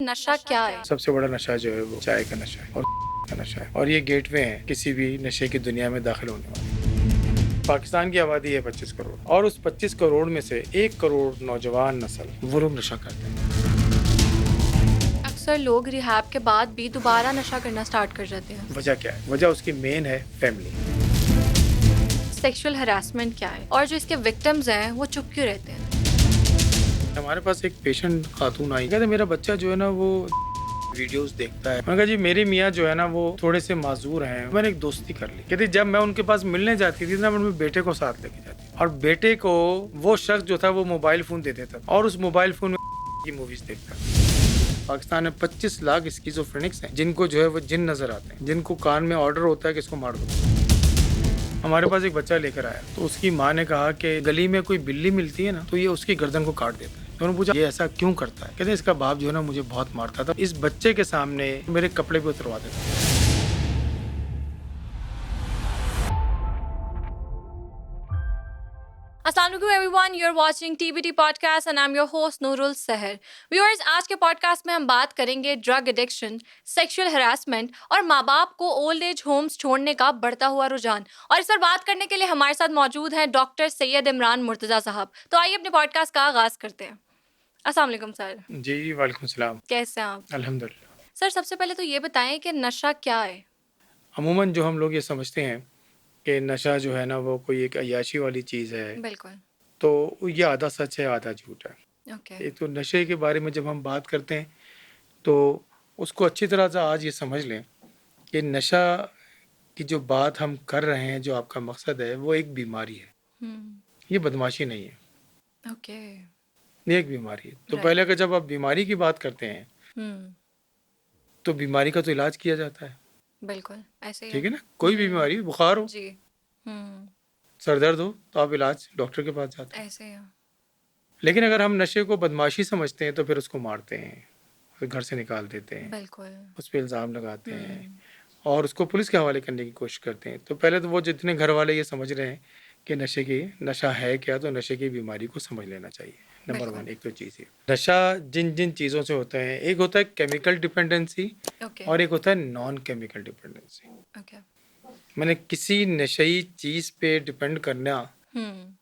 नशा क्या है? सबसे बड़ा नशा जो है वो चाय का नशा है और का नशा है, और ये गेटवे है किसी भी नशे की दुनिया में दाखिल होने वाली। पाकिस्तान की आबादी है 25 करोड़, और उस 25 करोड़ में से 1 करोड़ नौजवान नस्ल वो लोग नशा करते हैं। अक्सर लोग रिहैब के बाद भी दोबारा नशा करना स्टार्ट कर जाते हैं। वजह क्या है? वजह उसकी मेन है फैमिली। सेक्सुअल हरासमेंट क्या है और जो इसके विक्टिम्स हैं वो चुप क्यों रहते हैं? हमारे पास एक पेशेंट खातून आई, कहते मेरा बच्चा जो है ना वो वीडियोस देखता है। मैंने कहा जी मेरी मियाँ जो है ना वो थोड़े से माजूर हैं। मैंने एक दोस्ती कर ली। कहती जब मैं उनके पास मिलने जाती थी ना, मैं अपने बेटे को साथ लेके जाती, और बेटे को वो शख्स जो था वो मोबाइल फोन दे देता और उस मोबाइल फोन में की मूवीज देखता। पाकिस्तान में 25 लाख स्किज़ोफ्रेनिक्स हैं जिनको जो है वो जिन नजर आते हैं, जिनको कान में ऑर्डर होता है कि इसको मार दो। हमारे पास एक बच्चा लेकर आया तो उसकी माँ ने कहा कि गली में कोई बिल्ली मिलती है ना तो ये उसकी गर्दन को काट देता है। तो उन्होंने पूछा ये ऐसा क्यों करता है? कहते इसका बाप जो है ना मुझे बहुत मारता था, इस बच्चे के सामने मेरे कपड़े भी उतरवा देता। अस्सलाम वालेकुम everyone, you are watching TBT podcast and I am your host Noorul Sahar. Viewers, आज के पॉडकास्ट में हम बात करेंगे ड्रग एडिक्शन, सेक्सुअल हरासमेंट और माँ बाप को ओल्ड एज होम्स छोड़ने का बढ़ता हुआ रुझान। और इस पर बात करने के लिए हमारे साथ मौजूद हैं डॉक्टर सैयद इमरान मुर्तज़ा साहब। तो आइए अपने पॉडकास्ट का आगाज करते हैं। अस्सलाम वालेकुम सर। जी वालेकुम सलाम। कैसे हैं आप? अल्हम्दुलिल्लाह। सर, सबसे पहले तो ये बताएं कि नशा क्या है? अमूमन जो हम लोग ये समझते हैं कि नशा जो है ना वो कोई एक अय्याशी वाली चीज़ है, बिल्कुल। तो ये आधा सच है आधा झूठ है। ओके। एक तो नशे के बारे में जब हम बात करते हैं तो उसको अच्छी तरह से आज ये समझ लें कि नशा की जो बात हम कर रहे हैं, जो आपका मकसद है, वो एक बीमारी है। हम्म। ये बदमाशी नहीं है, ओके। ये एक बीमारी है। तो राइट। पहले अगर जब आप बीमारी की बात करते हैं हम्म। तो बीमारी का तो इलाज किया जाता है, बिल्कुल ऐसे ही है। ठीक है ना? कोई भी बीमारी, बुखार हो, जी। हम्म। सर दर्द हो, तो आप इलाज डॉक्टर के पास जाते हैं। ऐसे ही है। लेकिन अगर हम नशे को बदमाशी समझते हैं तो फिर उसको मारते हैं, फिर घर से निकाल देते हैं, बिल्कुल। उस पर इल्ज़ाम लगाते हैं हम्म। और उसको पुलिस के हवाले करने की कोशिश करते हैं। तो पहले तो वो जितने घर वाले ये समझ रहे हैं कि नशा है क्या, तो नशे की बीमारी को समझ लेना चाहिए। नंबर बिल्कुल। 1 एक तो चीज़ है नशा जिन जिन चीज़ों से होता है, एक होता है केमिकल डिपेंडेंसी ओके। और एक होता है नॉन केमिकल डिपेंडेंसी। ओके। मैंने किसी नशेई चीज़ पे डिपेंड करना, हम्म।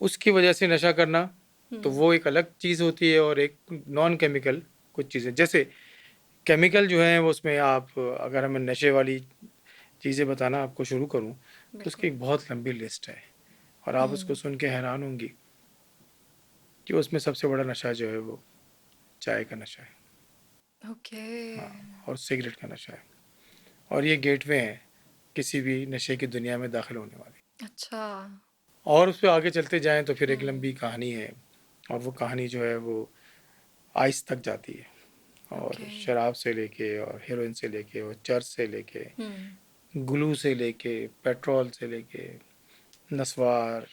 उसकी वजह से नशा करना, तो हम्म। वो एक अलग चीज़ होती है। और एक नॉन केमिकल कुछ चीज़ें, जैसे केमिकल जो है वो उसमें आप, अगर हमें नशे वाली चीज़ें बताना आपको शुरू करूँ तो उसकी बिल्कुल। एक बहुत लंबी लिस्ट है, और आप उसको हम्म। सुन के हैरान होंगी कि उसमें सबसे बड़ा नशा जो है वो चाय का नशा है। ओके। हाँ, और सिगरेट का नशा है, और ये गेटवे हैं किसी भी नशे की दुनिया में दाखिल होने वाली। अच्छा। और उस पर आगे चलते जाएं तो फिर एक लंबी हम्म। कहानी है, और वो कहानी जो है वो आइस तक जाती है, और ओके। शराब से लेके और हेरोइन से लेके और चर्च से लेके हम्म। ग्लू से लेके पेट्रोल से लेके नस्वार,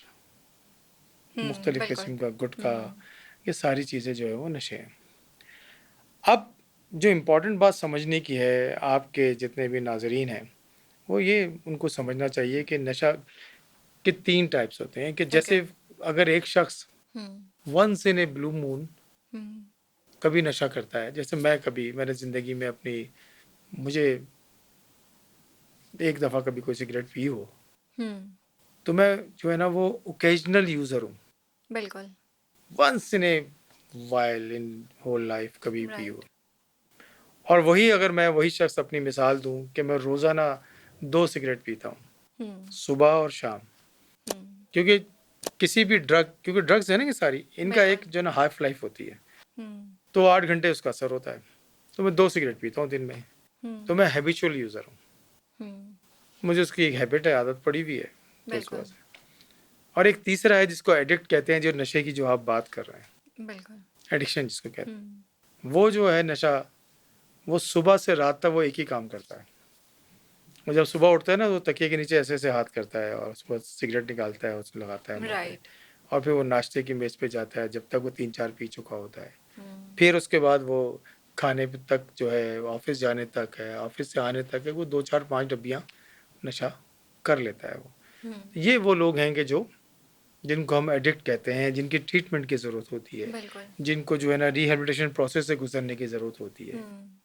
मुख्तलिफ़ बिल्कुल। किस्म का गुटखा, हम्म। ये सारी चीज़ें जो है वो नशे हैं। अब जो इम्पोर्टेंट बात समझने की है, आपके जितने भी नाज़रीन हैं वो ये उनको समझना चाहिए कि नशा के 3 टाइप्स होते हैं। कि ओके। जैसे अगर एक शख्स hmm. Once in a blue moon hmm. कभी नशा करता है, जैसे मैंने ज़िंदगी में अपनी, मुझे एक दफ़ा कभी कोई सिगरेट पी हो, हम्म। तो मैं जो है ना वो ओकेजनल यूज़र हूँ। बिल्कुल। Once in a while in whole life कभी पी हो। राइट। और वही अगर मैं वही शख्स अपनी मिसाल दूं कि मैं रोज़ाना 2 सिगरेट पीता हूँ, हम्म। सुबह और शाम। हम्म। क्योंकि क्योंकि ड्रग्स है ना, ये सारी इनका एक बिल्कुल। जो है ना हाफ लाइफ होती है, हम्म। तो 8 घंटे उसका असर होता है। तो मैं 2 सिगरेट पीता हूँ दिन में, तो हम्म। मैं हैबिचुअल यूज़र हूँ। हम्म। मुझे उसकी एक हैबिट है, आदत पड़ी हुई है, तो उस वजह बिल्कुल। से। और एक तीसरा है जिसको एडिक्ट कहते हैं, जो नशे की जो आप बात कर रहे हैं, बिल्कुल। एडिक्शन जिसको कहते हम्म। हैं, वो जो है नशा, वो सुबह से रात तक वो एक ही काम करता है। वो जब सुबह उठता है ना तो तकिए के नीचे ऐसे ऐसे हाथ करता है और उसके बाद सिगरेट निकालता है, उसको लगाता है मुंह पे, राइट। और फिर वो नाश्ते की मेज़ पे जाता है जब तक वो 3-4 पी चुका होता है। हम्म। फिर उसके बाद वो खाने पे तक जो है, ऑफिस जाने तक है, ऑफिस से आने तक है, वो 2-4-5 डब्बियाँ नशा कर लेता है वो। हम्म। ये वो लोग हैं कि जो जिनको हम एडिक्ट कहते हैं, जिनकी ट्रीटमेंट की ज़रूरत होती है, बिल्कुल। जिनको जो है ना रिहेबिलिटेशन प्रोसेस से गुजरने की ज़रूरत होती है, हुँ,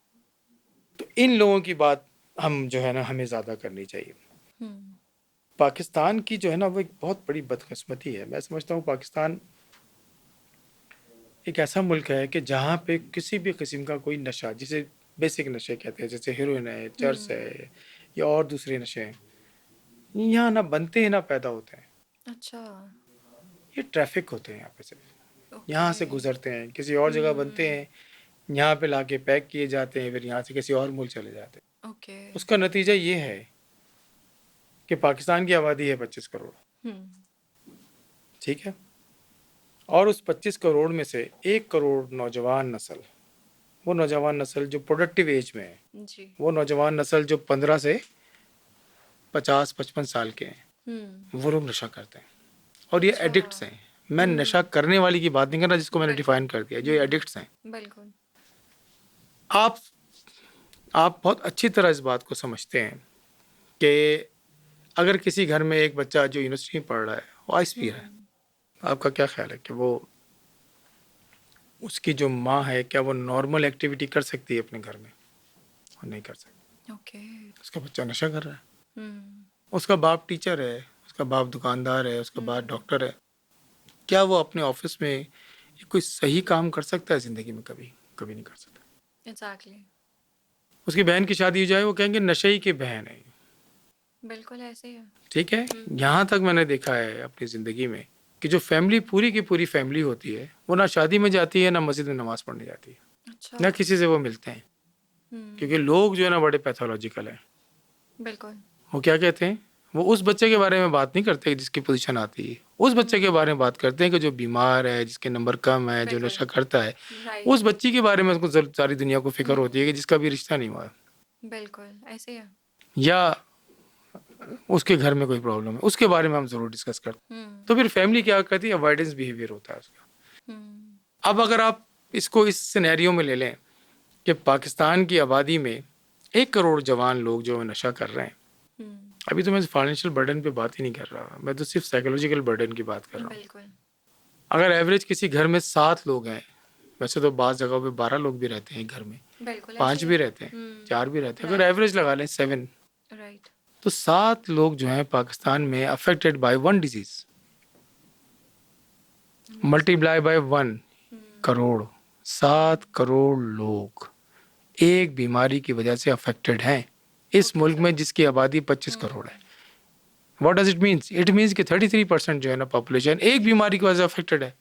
तो इन लोगों की बात हम जो है ना हमें ज़्यादा करनी चाहिए। हुँ, पाकिस्तान की जो है ना वो एक बहुत बड़ी बदकिस्मती है। मैं समझता हूँ पाकिस्तान एक ऐसा मुल्क है कि जहाँ पे किसी भी किस्म का कोई नशा, जिसे बेसिक नशे कहते हैं, जैसे हेरोइन है, चर्स हुँ। है या और दूसरे नशे हैं, यहाँ ना बनते हैं ना पैदा होते हैं। अच्छा, ये ट्रैफिक होते हैं यहाँ पे सिर्फ। यहाँ ओके। से गुजरते हैं, किसी और जगह बनते हुँ, हैं, यहाँ पे लाके पैक किए जाते हैं, फिर यहाँ से किसी और मुल्क चले जाते हैं। ओके। उसका नतीजा ये है कि पाकिस्तान की आबादी है 25 करोड़, हुँ, ठीक है, और उस 25 करोड़ में से 1 करोड़ नौजवान नस्ल, वो नौजवान नस्ल जो प्रोडक्टिव एज में है, जी। वो नौजवान नस्ल जो 15 से 50-55 साल के हैं, हुँ, वो लोग नशा करते हैं और ये अच्छा। एडिक्ट्स हैं। मैं नशा हुँ, करने वाली की बात नहीं कर रहा, जिसको मैंने बिल्कुल। डिफाइन कर दिया, जो हुँ, एडिक्ट्स हैं। बिल्कुल। आप आप बहुत अच्छी तरह इस बात को समझते हैं कि अगर किसी घर में एक बच्चा जो यूनिवर्सिटी में पढ़ रहा है वो आइस पी रहा है, हुँ, आपका क्या ख्याल है कि वो, उसकी जो माँ है, क्या वो नॉर्मल एक्टिविटी कर सकती है अपने घर में? और नहीं कर सकती। ओके। उसका बच्चा नशा कर रहा है, हुँ, उसका बाप टीचर है, उसका बाप दुकानदार है, उसका बाप हुँ, डॉक्टर है, क्या वो अपने ऑफिस में कोई सही काम कर सकता है ज़िंदगी में? कभी कभी नहीं कर सकता। एग्ज़ैक्टली। उसकी बहन की शादी हो जाए, वो कहेंगे नशे ही की बहन है, बिल्कुल ऐसे ही है। ठीक है। हुँ, यहाँ तक मैंने देखा है अपनी ज़िंदगी में कि जो फैमिली पूरी की पूरी फैमिली होती है, वो ना शादी में जाती है, ना मस्जिद में नमाज़ पढ़ने जाती है, अच्छा। ना किसी से वो मिलते हैं, क्योंकि हुँ, लोग जो है ना बड़े पैथोलॉजिकल हैं। बिल्कुल। वो क्या कहते हैं, वो उस बच्चे के बारे में बात नहीं करते जिसकी पोजीशन आती है, उस बच्चे के हुँ, बारे में बात करते हैं कि जो बीमार है, जिसके नंबर कम है, जो बिल्कुल। नशा करता है। राइट। उस बच्ची के बारे में उसको सारी दुनिया को फिक्र हुँ, होती है कि जिसका भी रिश्ता नहीं हुआ है, बिल्कुल, ऐसे ही है। या उसके घर में कोई प्रॉब्लम है, उसके बारे में हम ज़रूर डिस्कस करते हैं। हुँ, तो फिर फैमिली क्या करती है, अवॉइडेंस बिहेवियर होता है उसका। हुँ, अब अगर आप इसको इस सिनेरियो में ले लें कि पाकिस्तान की आबादी में 1 करोड़ जवान लोग जो नशा कर रहे हैं, हुँ, अभी तो मैं फाइनेंशियल बर्डन पे बात ही नहीं कर रहा, मैं तो सिर्फ साइकोलॉजिकल बर्डन की बात कर रहा हूँ। बिल्कुल। अगर एवरेज किसी घर में 7 लोग हैं, वैसे तो बाज़ जगहों पे 12 लोग भी रहते हैं एक घर में, बिल्कुल ऐसे 5 ही भी है। रहते हैं, हुँ, 4 भी रहते हैं, अगर राइट, एवरेज लगा लें 7, राइट। तो 7 लोग जो हैं पाकिस्तान में affected by one disease, multiply by 1 हुँ, करोड़, 7 करोड़ लोग एक बीमारी की वजह से अफेक्टेड हैं इस ओके मुल्क सर। में जिसकी आबादी 25 हुँ, करोड़ है। What does it means? It means कि 33% जो है ना पॉपुलेशन एक बीमारी की वजह से अफेक्टेड है,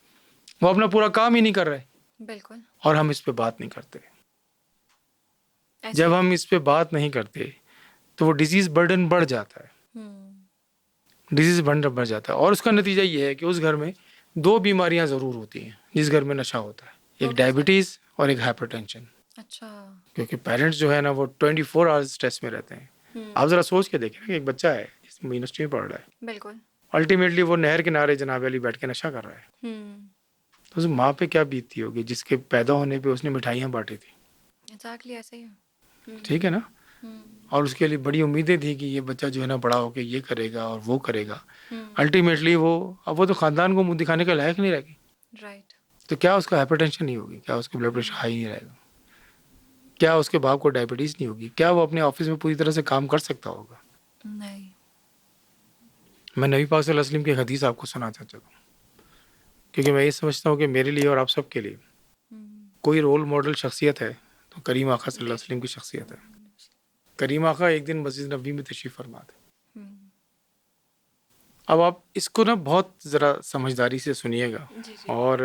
वो अपना पूरा काम ही नहीं कर रहे, बिल्कुल, और हम इस पे बात नहीं करते। ऐसे जब ही है। हम इस पे बात नहीं करते तो वो डिजीज बर्डन बढ़ जाता है, हुँ, डिजीज बर्डन बढ़ जाता है, और उसका नतीजा ये है कि उस घर में 2 बीमारियां ज़रूर होती हैं जिस घर में नशा होता है, एक ओके सर। डायबिटीज़ और एक हाइपरटेंशन। अच्छा। क्योंकि पेरेंट्स जो है ना वो 24 आवर्स स्ट्रेस में रहते हैं। आप हुँ, ज़रा सोच के देखें ना कि एक बच्चा है, इस यूनिवर्सिटी में पढ़ रहा है, बिल्कुल। अल्टीमेटली वो नहर किनारे जनाब वाली बैठ के नशा कर रहा है, हुँ, तो उस माँ पे क्या बीतती होगी जिसके पैदा होने पे उसने मिठाइयाँ बांटी थी, एग्ज़ैक्टली ऐसे ही है। हुँ, ठीक है ना। हुँ, और उसके लिए बड़ी उम्मीदें थी कि ये बच्चा जो है ना बड़ा होकर ये करेगा और वो करेगा, हुँ, अल्टीमेटली वो, अब वो तो ख़ानदान को मुंह दिखाने का लायक नहीं रहेगी, राइट। तो क्या उसका हाइपरटेंशन नहीं होगी, क्या उसका ब्लड प्रेशर हुँ, हाई नहीं रहेगा, क्या उसके बाप को डायबिटीज़ नहीं होगी, क्या वो अपने ऑफिस में पूरी तरह से काम कर सकता होगा? नहीं। मैं नबी पाक सल्लल्लाहु अलैहि वसल्लम की हदीस आपको सुनाता चलूँ, क्योंकि मैं ये समझता हूँ कि मेरे लिए और आप सब के लिए हुँ, कोई रोल मॉडल शख्सियत है तो करीम आका सल्लल्लाहु अलैहि वसल्लम की बेशक। शख्सियत है। करीम आका एक दिन मस्जिद नबी में तशरीफ़ फरमा थे। हुँ, अब आप इसको ना बहुत ज़रा समझदारी से सुनिएगा, जी, जी। और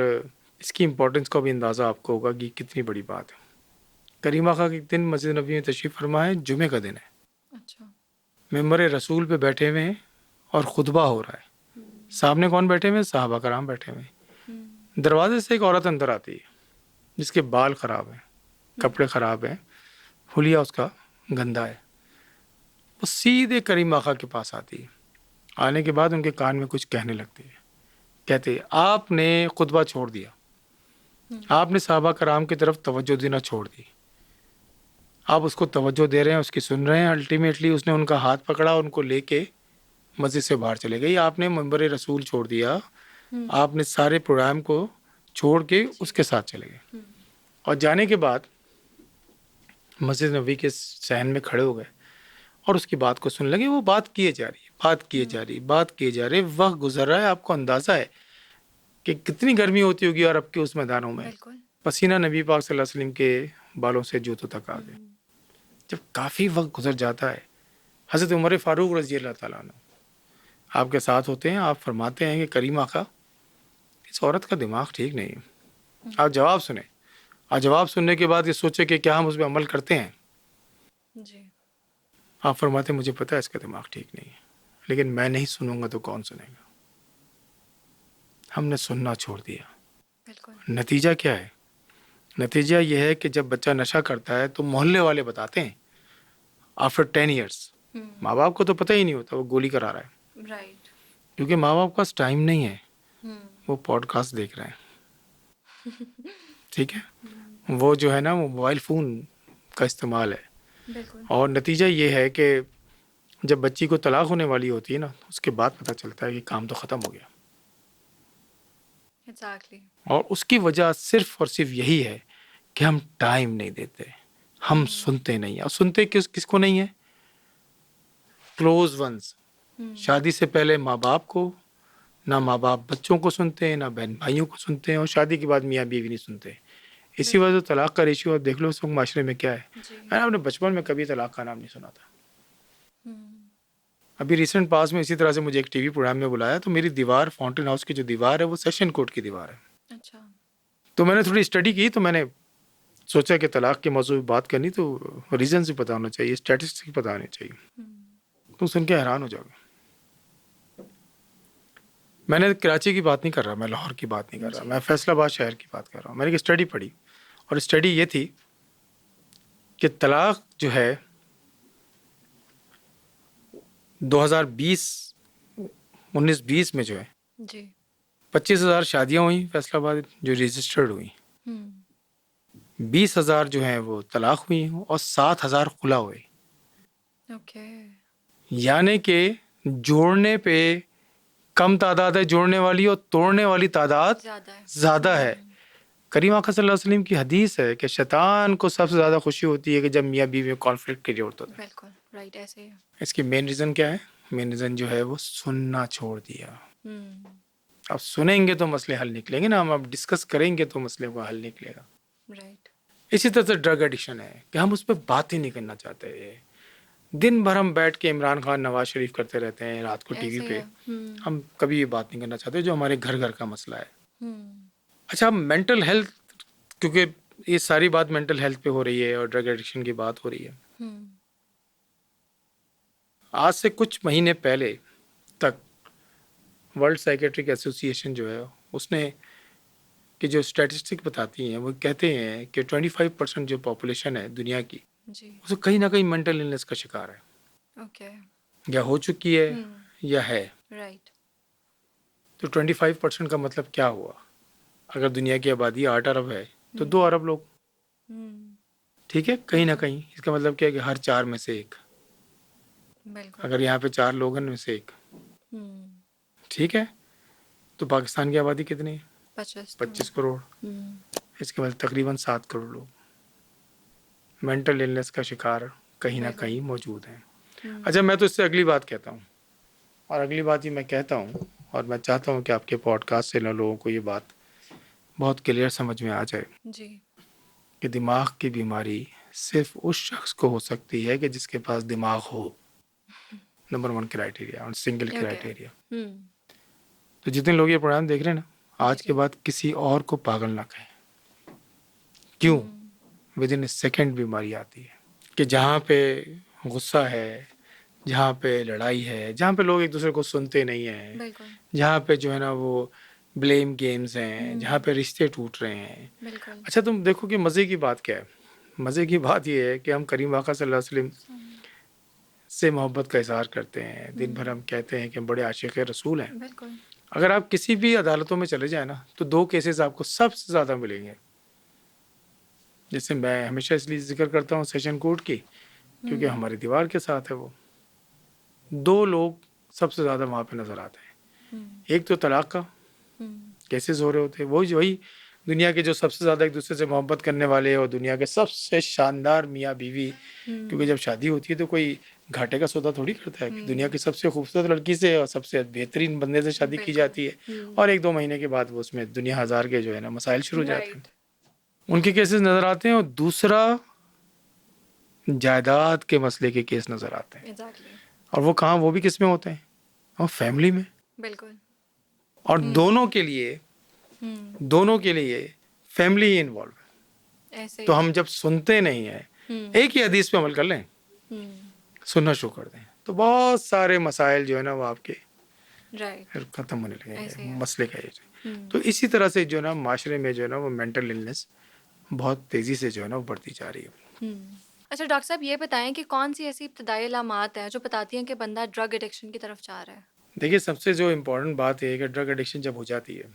इसकी इम्पोर्टेंस का भी अंदाज़ा आपको होगा कि कितनी बड़ी बात है। करीम आका के एक दिन मस्जिद नबी में तशरीफ़ फरमा है, जुमे का दिन है, अच्छा। मिंबर रसूल पे बैठे हुए हैं और खुतबा हो रहा है। हुँ, सामने कौन बैठे हुए हैं? सहाबा कराम बैठे हुए हुँ, हैं। दरवाजे से एक औरत अंदर आती है जिसके बाल ख़राब हैं, हुँ, कपड़े ख़राब हैं, हुलिया उसका गंदा है। वो सीधे करीम आका के पास आती है, आने के बाद उनके कान में कुछ कहने लगती है। कहते, आपने खुतबा छोड़ दिया, हुँ, आपने सहाबा कराम की तरफ तवज्जो देना छोड़ दी, आप उसको तवज्जो दे रहे हैं, उसकी सुन रहे हैं, अल्टीमेटली उसने उनका हाथ पकड़ा, उनको लेके मस्जिद से बाहर चले गई। आपने मंबर रसूल छोड़ दिया, आपने सारे प्रोग्राम को छोड़ के उसके साथ चले गए और जाने के बाद मस्जिद नबी के सहन में खड़े हो गए और उसकी बात को सुनने लगे। वो बात किए जा रही है, बात किए जा रही, बात किए जा रहे, वक्त गुजर रहा है, आपको अंदाजा है कि कितनी गर्मी होती होगी अरब के उस मैदानों में। पसीना नबी पाक सल्लल्लाहु अलैहि वसल्लम के बालों से जूतों तक आ गए। जब काफ़ी वक्त गुजर जाता है, हज़रत उमर फ़ारूक रज़ी अल्लाह ताला अन्हु आपके साथ होते हैं। आप फरमाते हैं कि करीम आका, इस औरत का दिमाग ठीक नहीं है। आप जवाब सुने और जवाब सुनने के बाद ये सोचे कि क्या हम उस पर अमल करते हैं। जी। आप फरमाते मुझे पता है इसका दिमाग ठीक नहीं है, लेकिन मैं नहीं सुनूंगा तो कौन सुनेगा। हमने सुनना छोड़ दिया। बिल्कुल। नतीजा क्या है? नतीजा यह है कि जब बच्चा नशा करता है तो मोहल्ले वाले बताते हैं आफ्टर 10 ईयर्स। माँ बाप को तो पता ही नहीं होता वो गोली करा रहा है, राइट। क्योंकि माँ बाप के पास टाइम नहीं है, वो पॉडकास्ट देख रहे हैं। ठीक है, वो जो है ना वो मोबाइल फ़ोन का इस्तेमाल है। बिल्कुल। और नतीजा ये है कि जब बच्ची को तलाक होने वाली होती है ना, उसके बाद पता चलता है कि काम तो ख़त्म हो गया। एग्जैक्टली। और उसकी वजह सिर्फ और सिर्फ यही है कि हम टाइम नहीं देते, हम सुनते नहीं। और सुनते किसको नहीं है? Close ones. शादी से पहले माँ बाप को, ना माँ बाप बच्चों को सुनते हैं, ना बहन भाइयों को सुनते हैं, और शादी के बाद मियाँ बीवी नहीं सुनते। इसी वजह से तलाक का रेशियो देख लो इस वक्त माशरे में क्या है। मैंने अपने बचपन में कभी तलाक का नाम नहीं सुना था। अभी रिसेंट पास में इसी तरह से मुझे एक टीवी प्रोग्राम में बुलाया, तो मेरी दीवार, फाउंटेन हाउस की जो दीवार है वो सेशन कोर्ट की दीवार है। अच्छा। तो मैंने थोड़ी स्टडी की, तो मैंने सोचा कि तलाक के मौजूद भी बात करनी तो रीजन भी पता होना चाहिए, स्टैटिस्टिक्स पता होनी चाहिए। तुम सुन के हैरान हो जाओगे। मैंने कराची की बात नहीं कर रहा, मैं लाहौर की बात नहीं कर रहा, मैं फैसलाबाद शहर की बात कर रहा हूँ। मैंने एक स्टडी पढ़ी और स्टडी ये थी कि तलाक जो है 1920 में जो है जी 25,000 शादियाँ हुई फैसलाबाद जो रजिस्टर्ड हुई, 20,000 जो हैं वो तलाक हुई और 7,000 खुला हुए। ओके। यानी कि जोड़ने पे कम तादाद है जोड़ने वाली और तोड़ने वाली तादाद ज़्यादा है। करीम आका सल्लल्लाहु अलैहि वसल्लम की हदीस है कि शैतान को सबसे ज़्यादा खुशी होती है कि जब मियाँ बीवी में कॉन्फ्लिक्ट क्रिएट होता है। बिल्कुल राइट, ऐसे ही। इसकी मेन रीज़न क्या है? मेन रीज़न जो है वो सुनना छोड़ दिया। अब सुनेंगे तो मसले हल निकलेंगे ना, हम अब डिस्कस करेंगे तो मसले का हल निकलेगा। राइट। इसी तरह से ड्रग एडिक्शन है कि हम उस पर बात ही नहीं करना चाहते। दिन भर हम बैठ के इमरान खान, नवाज शरीफ करते रहते हैं रात को टीवी पे। हम कभी ये बात नहीं करना चाहते जो हमारे घर घर का मसला है। अच्छा, मेंटल हेल्थ, क्योंकि ये सारी बात मेंटल हेल्थ पे हो रही है और ड्रग एडिक्शन की बात हो रही है। आज से कुछ महीने पहले तक वर्ल्ड साइकेट्रिक एसोसिएशन जो है उसने कि जो स्टैटिस्टिक बताती हैं वो कहते हैं कि 25% जो पॉपुलेशन है दुनिया की वो कहीं ना कहीं मेंटल इलनेस का शिकार है। ओके। या हो चुकी है या है। राइट। तो 25% का मतलब क्या हुआ? अगर दुनिया की आबादी 8 अरब है तो 2 अरब लोग, ठीक है, कहीं ना कहीं इसका मतलब क्या है कि हर 4 में से एक। अगर यहाँ पे 4 लोग हैं में से एक, ठीक है, तो पाकिस्तान की आबादी कितनी है? 25 करोड़। इसके मतलब तकरीबन 7 करोड़ लोग मेंटल इलनेस का शिकार कहीं ना कहीं मौजूद हैं। अच्छा, मैं तो इससे अगली बात कहता हूँ, और अगली बात ही मैं कहता हूँ, और मैं चाहता हूँ कि आपके पॉडकास्ट से लोगों को ये बात बहुत क्लियर समझ में आ जाए जी कि दिमाग की बीमारी सिर्फ उस शख्स को हो सकती है कि जिसके पास दिमाग हो। नंबर 1 क्राइटेरिया और सिंगल क्राइटेरिया। तो जितने लोग ये प्रोग्राम देख रहे हैं ना, आज के बाद किसी और को पागल ना कहें। क्यों? विद इन सेकेंड बीमारी आती है कि जहाँ पे गुस्सा है, जहाँ पे लड़ाई है, जहाँ पे लोग एक दूसरे को सुनते नहीं हैं, जहाँ पे जो है ना वो ब्लेम गेम्स हैं, जहाँ पे रिश्ते टूट रहे हैं। अच्छा, तुम देखो कि मज़े की बात क्या है। मज़े की बात ये है कि हम करीम आका सल्लल्लाहु अलैहि वसल्लम से मोहब्बत का इजहार करते हैं, दिन भर हम कहते हैं कि हम बड़े आशिक़ रसूल हैं। अगर आप किसी भी अदालतों में चले जाए ना तो 2 केसेस आपको सबसे ज़्यादा मिलेंगे। जैसे मैं हमेशा इसलिए जिक्र करता हूँ सेशन कोर्ट की, क्योंकि हमारी दीवार के साथ है वो। 2 लोग सबसे ज़्यादा वहाँ पे नज़र आते हैं। एक तो तलाक का केसेस हो रहे होते, वही दुनिया के जो सबसे ज्यादा एक दूसरे से मोहब्बत करने वाले और दुनिया के सबसे शानदार मियाँ बीवी, क्योंकि जब शादी होती है तो कोई घाटे का सौदा थोड़ी करता है कि दुनिया की सबसे खूबसूरत लड़की से और सबसे बेहतरीन बंदे से शादी की जाती है और 1-2 महीने के बाद वो उसमें दुनिया हजार के जो है ना मसाइल शुरू हो जाते हैं। उनके केसेस नजर आते हैं। और दूसरा, जायदाद के मसले के केस नजर आते हैं। और वो कहाँ, वो भी किस में होते हैं, और फैमिली में। बिल्कुल। और दोनों के लिए फैमिली ही इन्वॉल्व है। ऐसे तो हम जब सुनते नहीं है, एक ही हदीस पे अमल कर लें, सुनना शुरू कर दें, तो बहुत सारे मसाइल जो है ना वो आपके फिर खत्म होने लगेंगे, मसले का ये। तो इसी तरह से जो है ना माशरे में जो है ना वो मेंटल इलनेस बहुत तेजी से जो है ना वो बढ़ती जा रही है। अच्छा डॉक्टर साहब, ये बताएं कि कौन सी ऐसी इब्तदाई अलामात हैं जो बताती हैं कि बंदा ड्रग एडिक्शन की तरफ जा रहा है? देखिए, सबसे जो इम्पोर्टेंट बात है कि ड्रग एडिक्शन जब हो जाती है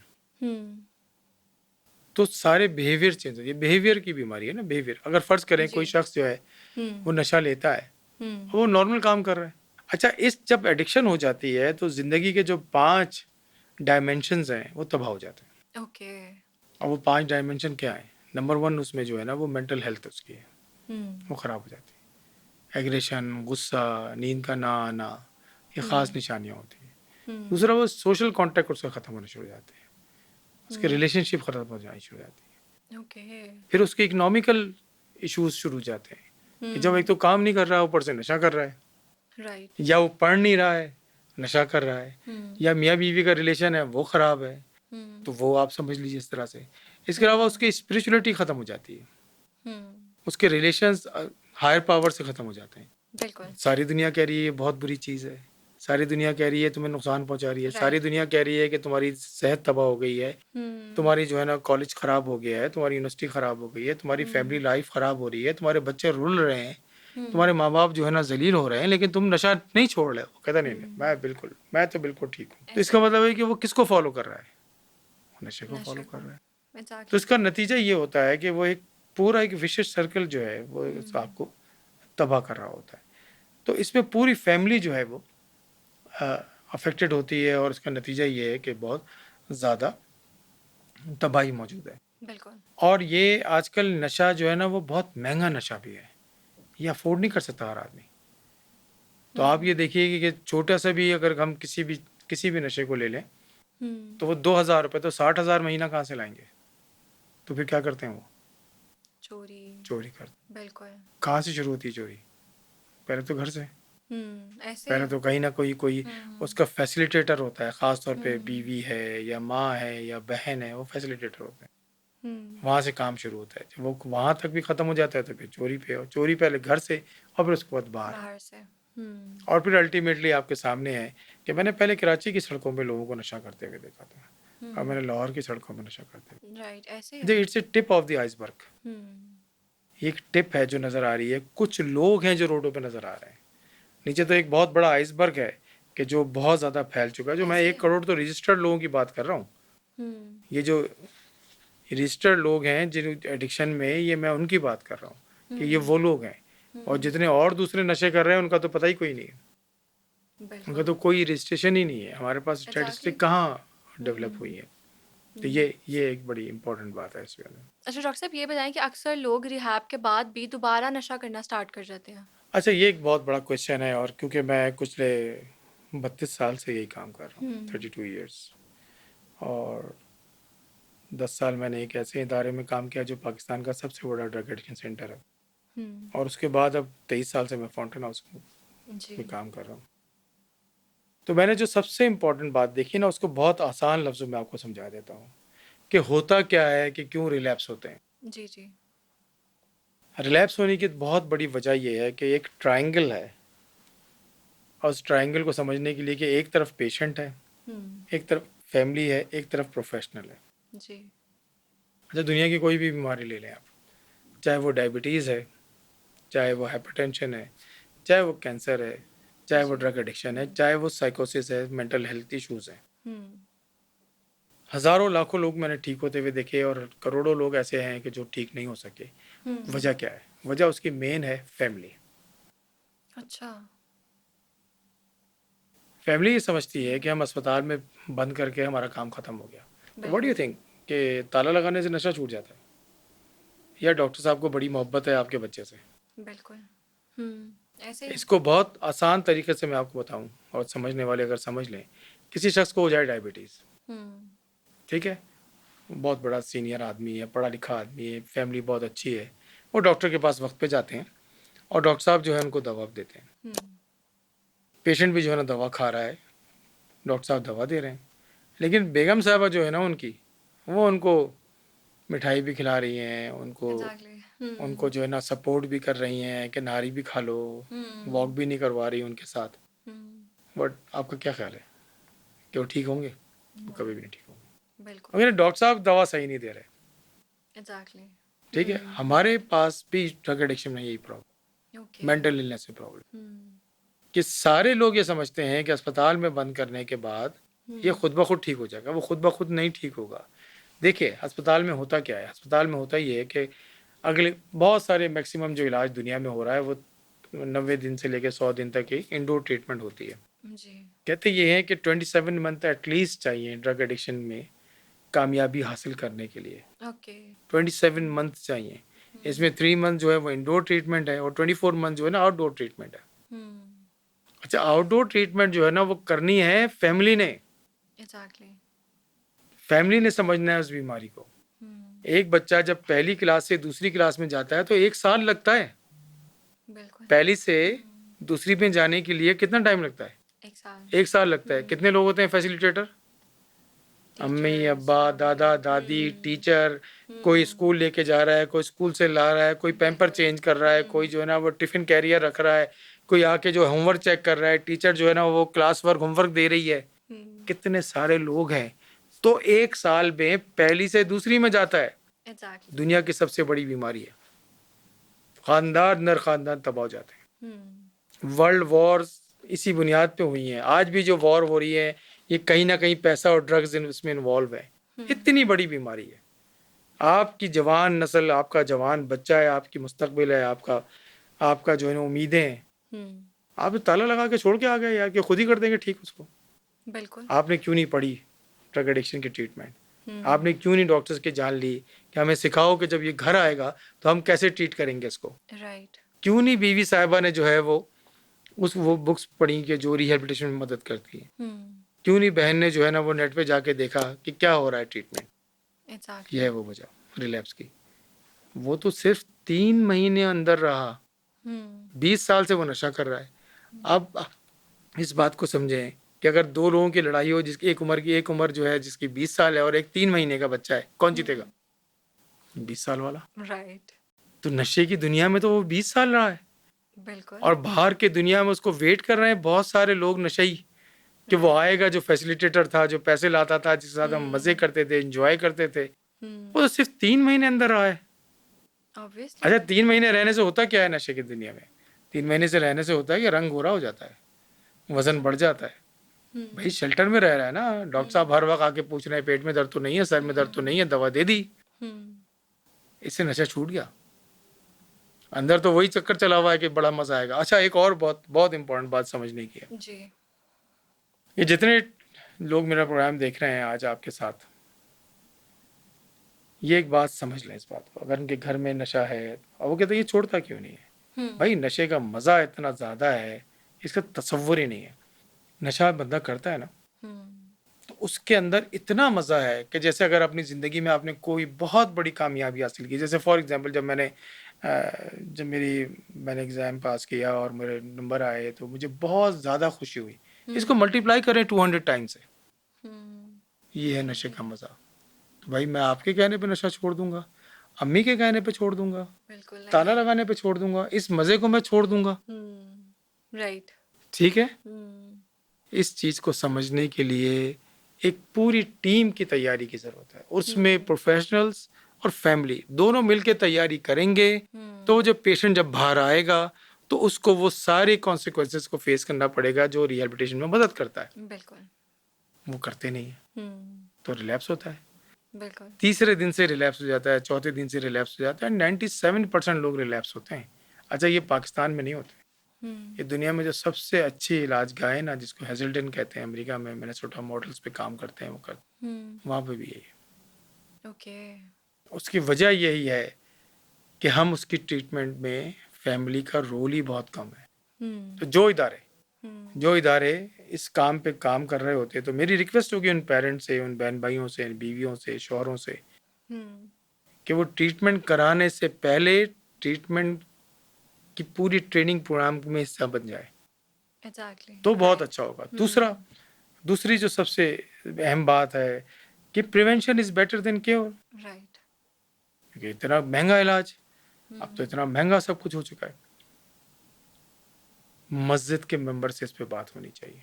तो सारे बिहेवियर चेंज होती है। बिहेवियर की बीमारी है ना, बिहेवियर। अगर फर्ज करें कोई शख्स जो है वो नशा लेता है, वो नॉर्मल काम कर रहा है। अच्छा, इस जब एडिक्शन हो जाती है तो जिंदगी के जो 5 डायमेंशंस हैं वो तबाह हो जाते हैं। ओके। और वो 5 डायमेंशन क्या है? नंबर 1 उसमें जो है ना वो मेंटल हेल्थ उसकी है, वो ख़राब हो जाती है। एग्रेशन, गुस्सा, नींद का ना आना, ये ख़ास निशानियाँ होती हैं। दूसरा, वो सोशल कॉन्टैक्ट उसका ख़त्म होने शुरू हो जाते हैं, उसके रिलेशनशिप ख़त्म हो जानी शुरू हो जाती है। ओके। फिर उसके इकोनॉमिकल इश्यूज शुरू हो जाते हैं कि जब एक तो काम नहीं कर रहा है, ऊपर से नशा कर रहा है, राइट। या वो पढ़ नहीं रहा है, नशा कर रहा है, या मियाँ बीवी का रिलेशन है वो ख़राब है, तो वो आप समझ लीजिए इस तरह से। इसके अलावा उसकी स्पिरिचुअलिटी ख़त्म हो जाती है, उसके रिलेशंस हायर पावर से ख़त्म हो जाते हैं। बिल्कुल। सारी दुनिया कह रही है ये बहुत बुरी चीज़ है, सारी दुनिया कह रही है तुम्हें नुकसान पहुंचा रही है, सारी दुनिया कह रही है कि तुम्हारी सेहत तबाह हो गई है, तुम्हारी जो है ना कॉलेज ख़राब हो गया है, तुम्हारी यूनिवर्सिटी ख़राब हो गई है, तुम्हारी फैमिली लाइफ ख़राब हो रही है, तुम्हारे बच्चे रुल रहे हैं, तुम्हारे माँ बाप जो है ना जलील हो रहे हैं, लेकिन तुम नशा नहीं छोड़ रहे हो। कहता नहीं नहीं, मैं तो बिल्कुल ठीक हूँ। तो इसका मतलब है कि वो किसको फॉलो कर रहा है? नशे को फॉलो कर रहा है। तो इसका नतीजा ये होता है कि वो एक पूरा एक विशिष्ट सर्कल जो है वो आपको तबाह कर रहा होता है। तो इसमें पूरी फैमिली जो है वो अफेक्टेड होती है और इसका नतीजा ये है कि बहुत ज़्यादा तबाही मौजूद है। बिल्कुल। और ये आजकल नशा जो है ना वो बहुत महंगा नशा भी है, ये अफोर्ड नहीं कर सकता हर आदमी। तो आप ये देखिए कि छोटा सा भी अगर हम किसी भी नशे को ले लें तो वो 2,000 रुपये, तो 60,000 महीना कहाँ से लाएंगे? तो फिर क्या करते हैं वो? चोरी करते। बिल्कुल। कहाँ से शुरू होती है चोरी? पहले तो घर से। ऐसे पहले तो कहीं ना कोई उसका फैसिलिटेटर होता है, ख़ास तौर पे बीवी है या माँ है या बहन है, वो फैसिलिटेटर होते हैं। वहाँ से काम शुरू होता है। जब वो वहाँ तक भी ख़त्म हो जाता है तो फिर चोरी पे, और चोरी पहले घर से और फिर उसके बाद बाहर से। और फिर अल्टीमेटली आपके सामने है कि मैंने पहले कराची की सड़कों पे लोगों को नशा करते हुए देखा था और मैंने लाहौर की सड़कों पे नशा करते हुए। राइट। ऐसे it's a tip of the iceberg. ये एक टिप है जो नज़र आ रही है। कुछ लोग हैं जो रोडों पे नज़र आ रहे हैं, नीचे तो एक बहुत बड़ा आइसबर्ग है कि जो बहुत ज़्यादा फैल चुका है। जो मैं 1 करोड़ तो रजिस्टर्ड लोगों की बात कर रहा हूँ, ये जो रजिस्टर्ड लोग हैं जिन एडिक्शन में, ये मैं उनकी बात कर रहा हूँ कि ये वो लोग हैं। और जितने और दूसरे नशे कर रहे हैं उनका तो पता ही कोई नहीं है, उनका तो कोई रजिस्ट्रेशन ही नहीं है। हमारे पास स्टैटिस्टिक कहाँ डेवलप हुई है। तो ये एक बड़ी इंपॉर्टेंट बात है इसमें। अच्छा डॉक्टर साहब, ये बताएं कि अक्सर लोग रिहैब के बाद भी दोबारा नशा करना स्टार्ट कर जाते हैं। अच्छा, ये एक बहुत बड़ा क्वेश्चन है, और क्योंकि मैं पिछले 32 साल से यही काम कर रहा हूँ, 32 ईयर्स, और 10 साल मैंने एक ऐसे इदारे में काम किया जो पाकिस्तान का सबसे बड़ा ड्रग एडिक्शन सेंटर है, और उसके बाद अब 23 साल से मैं फाउंटेन हाउस में काम कर रहा हूँ। तो मैंने जो सबसे इम्पोर्टेंट बात देखी ना, उसको बहुत आसान लफ्ज़ों में आपको समझा देता हूँ कि होता क्या है कि क्यों रिलैप्स होते हैं। जी। रिलैप्स होने की बहुत बड़ी वजह यह है कि एक ट्रायंगल है, और उस ट्रायंगल को समझने के लिए कि एक तरफ पेशेंट है, एक तरफ फैमिली है, एक तरफ प्रोफेशनल है। जी। अच्छा, दुनिया की कोई भी बीमारी ले लें आप, चाहे वो डायबिटीज़ है, चाहे वो हाइपरटेंशन है, चाहे वो कैंसर है, चाहे वो ड्रग एडिक्शन है, चाहे वो साइकोसिस है, मेंटल हेल्थ इश्यूज़ हैं, हज़ारों लाखों लोग मैंने ठीक होते हुए देखे, और करोड़ों लोग ऐसे हैं कि जो ठीक नहीं हो सके। वजह क्या है? वजह उसकी मेन है फैमिली। अच्छा। फैमिली ये समझती है कि हम अस्पताल में बंद करके हमारा काम ख़त्म हो गया, व्हाट डू यू थिंक कि ताला लगाने से नशा छूट जाता है, या डॉक्टर साहब को बड़ी मोहब्बत है आपके बच्चे से? बिल्कुल। ऐसे ही। इसको बहुत आसान तरीके से मैं आपको बताऊं, और समझने वाले अगर समझ लें, किसी शख्स को हो जाए डायबिटीज़, हम्म ठीक है, बहुत बड़ा सीनियर आदमी है, पढ़ा लिखा आदमी है, फैमिली बहुत अच्छी है, वो डॉक्टर के पास वक्त पे जाते हैं और डॉक्टर साहब जो है उनको दवा देते हैं। हम्म पेशेंट भी जो है ना दवा खा रहा है, डॉक्टर साहब दवा दे रहे हैं, लेकिन बेगम साहबा जो है ना उनकी, वो उनको मिठाई भी खिला रही हैं, उनको एग्जैक्टली। उनको जो है ना सपोर्ट भी कर रही हैं कि नारी भी खा लो, वॉक भी नहीं करवा रही उनके साथ। बट आपका क्या ख्याल है कि वो ठीक होंगे? वो कभी भी नहीं ठीक होंगे, बिल्कुल। क्योंकि डॉक्टर साहब दवा सही नहीं दे रहे। एग्जैक्टली। ठीक है, हमारे पास भी ड्रग एडिक्शन में यही प्रॉब्लम, ओके। मेंटल इलनेस से प्रॉब्लम, कि सारे लोग ये समझते हैं कि अस्पताल में बंद करने के बाद ये खुद ब खुद ठीक हो जाएगा। वो खुद ब खुद नहीं ठीक होगा। देखिए अस्पताल में होता क्या है, अस्पताल में होता ये है कि अगले बहुत सारे मैक्सिमम जो इलाज दुनिया में हो रहा है वो 90 दिन से लेकर 100 दिन तक की इंडोर ट्रीटमेंट होती है। जी। कहते ये हैं कि 27 मंथ एटलीस्ट चाहिए ड्रग एडिक्शन में कामयाबी हासिल करने के लिए। ओके। 27 मंथ चाहिए। इसमें 3 मंथ जो है वो इंडोर ट्रीटमेंट है और 24 मंथ जो है ना आउटडोर ट्रीटमेंट है। अच्छा, आउटडोर ट्रीटमेंट जो है ना वो करनी है फैमिली ने। एग्जैक्टली। फैमिली ने समझना है उस बीमारी को। एक बच्चा जब पहली क्लास से दूसरी क्लास में जाता है तो 1 साल लगता है। बिल्कुल। पहली से दूसरी में जाने के लिए कितना टाइम लगता है? 1 साल। 1 साल लगता है। कितने लोग होते हैं फैसिलिटेटर? अम्मी, अब्बा, दादा, दादी, टीचर, कोई स्कूल लेके जा रहा है, कोई स्कूल से ला रहा है, कोई पैम्पर चेंज कर रहा है, कोई जो है ना वो टिफिन कैरियर रख रहा है, कोई आके जो होमवर्क चेक कर रहा है, टीचर जो है ना वो क्लास वर्क होमवर्क दे रही है। कितने सारे लोग हैं। तो 1 साल में पहली से दूसरी में जाता है। एग्जैक्टली। दुनिया की सबसे बड़ी बीमारी है। खानदान नर खानदान तबाह हो जाते हैं। वर्ल्ड वॉर्स इसी बुनियाद पे हुई हैं। आज भी जो वॉर हो रही है ये कहीं ना कहीं पैसा और ड्रग्स इसमें इन्वॉल्व है। इतनी बड़ी बीमारी है। आपकी जवान नस्ल, आपका जवान बच्चा है, आपकी मुस्तकबिल है, आपका जो है ना उम्मीदें हैं। आप ताला लगा के छोड़ के आ गए यार कि खुद ही कर देंगे ठीक उसको। बिल्कुल। आपने क्यों नहीं पढ़ी ड्रग एडिक्शन की ट्रीटमेंट? आपने क्यों नहीं डॉक्टर्स की जान ली कि हमें सिखाओ कि जब ये घर आएगा तो हम कैसे ट्रीट करेंगे इसको? राइट। क्यों नहीं बीवी साहिबा ने जो है वो बुक्स पढ़ी कि जो रिहेबिलिटेशन में मदद करती है? क्यों नहीं बहन ने जो है ना वो नेट पे जाके देखा कि क्या हो रहा है ट्रीटमेंट? एग्जैक्टली। ये है वो वजह रिलैप्स की। वो तो सिर्फ 3 महीने अंदर रहा, 20 साल से वो नशा कर रहा है। अब इस बात को समझें कि अगर 2 लोगों की लड़ाई हो, जिसकी एक उम्र जो है जिसकी 20 साल है और एक 3 महीने का बच्चा है, कौन जीतेगा? 20 साल वाला। राइट। तो नशे की दुनिया में तो वो 20 साल रहा है बिल्कुल। और बाहर के दुनिया में उसको वेट कर रहे हैं बहुत सारे लोग नशेई कि वो आएगा, जो फैसिलिटेटर था, जो पैसे लाता था, जिसके साथ हम मजे करते थे, एंजॉय करते थे, वो तो सिर्फ 3 महीने अंदर रहा है। ऑब्वियसली। अच्छा, 3 महीने रहने से होता क्या है नशे की दुनिया में? 3 महीने से रहने से होता है कि रंग गोरा हो जाता है, वजन बढ़ जाता है। भाई शेल्टर में रह रहा है ना, डॉक्टर साहब हर वक्त आके पूछ रहे हैं पेट में दर्द तो नहीं है, सर में दर्द तो नहीं है, दवा दे दी, इससे नशा छूट गया। अंदर तो वही चक्कर चला हुआ है कि बड़ा मजा आएगा। अच्छा, एक और बहुत बहुत इंपॉर्टेंट बात समझने की है जी। ये जितने लोग मेरा प्रोग्राम देख रहे हैं आज आपके साथ, ये एक बात समझ लें इस बात को। अगर उनके घर में नशा है और वो कहते हैं ये छोड़ता क्यों नहीं है, भाई नशे का मज़ा इतना ज़्यादा है इसका तसव्वुर ही नहीं है। नशा बंदा करता है ना तो उसके अंदर इतना मज़ा है कि जैसे अगर अपनी ज़िंदगी में आपने कोई बहुत बड़ी कामयाबी हासिल की, जैसे फॉर एग्जांपल जब मैंने एग्ज़ाम पास किया और मेरे नंबर आए तो मुझे बहुत ज़्यादा खुशी हुई। इसको मल्टीप्लाई करें 200 टाइम्स से, ये है नशे का मज़ा। तो भाई मैं आपके कहने पे नशा छोड़ दूंगा, अम्मी के कहने पे छोड़ दूंगा, बिल्कुल। ताला लगाने पे छोड़ दूंगा, इस मज़े को मैं छोड़ दूंगा। राइट। ठीक है, इस चीज़ को समझने के लिए एक पूरी टीम की तैयारी की ज़रूरत है। उसमें प्रोफेशनल्स और फैमिली दोनों मिलकर तैयारी करेंगे तो जब पेशेंट जब बाहर आएगा तो उसको वो सारे कॉन्सिक्वेंसेस को फेस करना पड़ेगा जो रिहैबिलिटेशन में मदद करता है। बिल्कुल। वो करते नहीं है तो रिलैप्स होता है। बिल्कुल। तीसरे दिन से रिलैप्स हो जाता है, चौथे दिन से रिलैप्स हो जाता है। 97% लोग रिलैप्स होते हैं। अच्छा, ये पाकिस्तान में नहीं होते, ये दुनिया में जो सबसे अच्छी इलाज गाय है ना, जिसको हेजल्टन कहते हैं, अमेरिका में मिनेसोटा मॉडल्स पे काम करते हैं वो करते हैं, वहाँ पे भी यही है। ओके। उसकी वजह यही है कि हम उसकी ट्रीटमेंट में फैमिली का रोल ही बहुत कम है। तो जो इदारे इस काम पे काम कर रहे होते हैं, तो मेरी रिक्वेस्ट होगी उन पेरेंट्स से, उन बहन भाइयों से, बीवियों से, शौहरों से, कि वो ट्रीटमेंट कराने से पहले ट्रीटमेंट की पूरी ट्रेनिंग प्रोग्राम में हिस्सा बन जाए, एग्जैक्टली, तो बहुत अच्छा होगा। दूसरी जो सबसे अहम बात है कि prevention is better than cure. Right. क्योंकि इतना महंगा इलाज, अब तो इतना महंगा सब कुछ हो चुका है। मस्जिद के मेंबर से इस पे बात होनी चाहिए,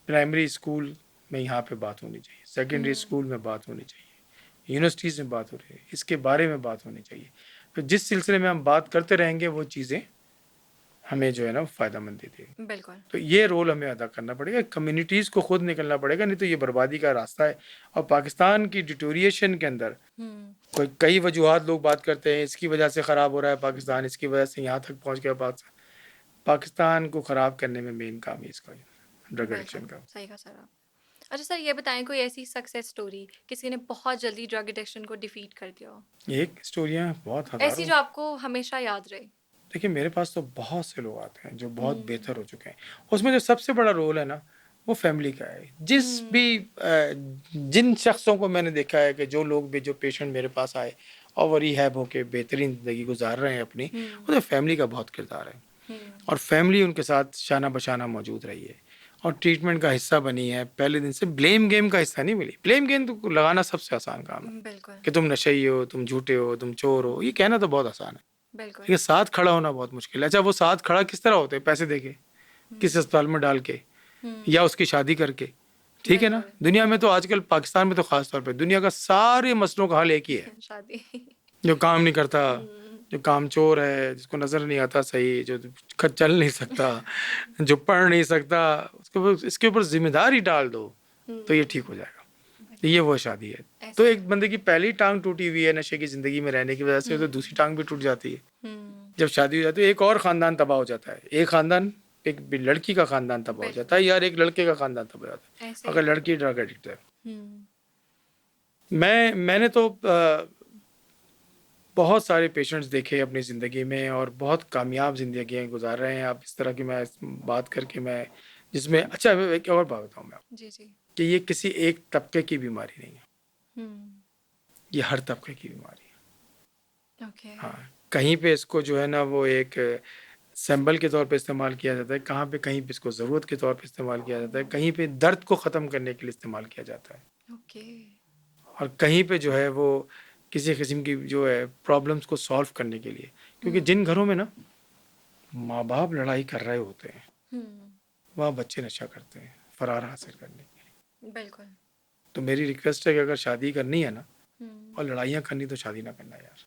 प्राइमरी स्कूल में यहाँ पे बात होनी चाहिए, सेकेंडरी स्कूल में बात होनी चाहिए, यूनिवर्सिटीज़ में बात हो रही है, इसके बारे में बात होनी चाहिए। तो जिस सिलसिले में हम बात करते रहेंगे वो चीज़ें हमें जो है ना फ़ायदेमंद देती है। बिल्कुल। तो ये रोल हमें अदा करना पड़ेगा, कम्युनिटीज़ को खुद निकलना पड़ेगा, नहीं तो ये बर्बादी का रास्ता है। और पाकिस्तान की डिटोरिएशन के अंदर कई वजूहत लोग बात करते हैं, इसकी वजह से ख़राब हो रहा है पाकिस्तान, इसकी वजह से यहाँ तक पहुँच गया पाकिस्तान को ख़राब करने में मेन काम है इसका, ड्रग एडिक्शन का। सही कहा सर आप। अच्छा सर, ये बताएं कोई ऐसी सक्सेस स्टोरी किसी ने बहुत जल्दी ड्रग एडिक्शन को डिफीट कर दिया हो, एक स्टोरियाँ बहुत ऐसी हज़ारों। जो आपको हमेशा याद रहे। देखिए मेरे पास तो बहुत से लोग आते हैं जो बहुत बेहतर हो चुके हैं। उसमें जो सबसे बड़ा रोल है ना, वो फैमिली का है। जिन शख्सों को मैंने देखा है कि जो पेशेंट मेरे पास आए और वो रिहैब होके बेहतरीन ज़िंदगी गुजार रहे हैं अपनी, उसमें फैमिली का बहुत किरदार है। और फैमिली उनके साथ शाना बशाना मौजूद रही है और ट्रीटमेंट का हिस्सा बनी है पहले दिन से। ब्लेम गेम का हिस्सा नहीं मिली। ब्लेम गेम तो लगाना सबसे आसान काम है बिल्कुल कि तुम नशेई हो, तुम झूठे हो, तुम चोर हो, ये कहना तो बहुत आसान है, बिल्कुल। लेकिन साथ खड़ा होना बहुत मुश्किल है। अच्छा, वो साथ खड़ा किस तरह होते हैं? पैसे देके, किस अस्पताल में डाल के, या उसकी शादी करके, ठीक है ना। दुनिया में तो आजकल, पाकिस्तान में तो खास तौर पे, दुनिया का सारे मसलों का हल एक ही है। शादी। जो काम नहीं करता, जो काम चोर है, जिसको नजर नहीं आता सही, जो चल नहीं सकता, जो पढ़ नहीं सकता, इसके ऊपर जिम्मेदारी डाल दो तो ये ठीक हो जाएगा। ये वो शादी है। तो एक बंदे की पहली टांग टूटी हुई है नशे की जिंदगी में रहने की वजह से, तो दूसरी टांग भी टूट जाती है। जब शादी हो जाती है, एक और खानदान तबाह हो जाता है। एक खानदान, एक लड़की का खानदान तबाह हो जाता है, यार एक लड़के का खानदान तबाह हो जाता है अगर लड़की ड्रग एडिक्ट है। मैंने तो बहुत सारे पेशेंट्स देखे अपनी ज़िंदगी में और बहुत कामयाब ज़िंदगी गुजार रहे हैं। आप इस तरह की मैं बात करके मैं जिसमें, अच्छा एक और बात बताऊँ मैं जी जी, कि ये किसी एक तबके की बीमारी नहीं है, ये हर तबके की बीमारी है। ओके। हाँ, कहीं पे इसको जो है ना वो एक सैंबल के तौर पे इस्तेमाल किया जाता है, कहीं पे इसको ज़रूरत के तौर पे इस्तेमाल किया जाता है, कहीं पे दर्द को ख़त्म करने के लिए इस्तेमाल किया जाता है, ओके। और कहीं पे जो है वो किसी किस्म की जो है प्रॉब्लम्स को सॉल्व करने के लिए। क्योंकि जिन घरों में ना माँ बाप लड़ाई कर रहे होते हैं, वहाँ बच्चे नशा करते हैं फरार हासिल करने के लिए। बिल्कुल। तो मेरी रिक्वेस्ट है कि अगर शादी करनी है ना और लड़ाइयाँ करनी, तो शादी ना करना यार,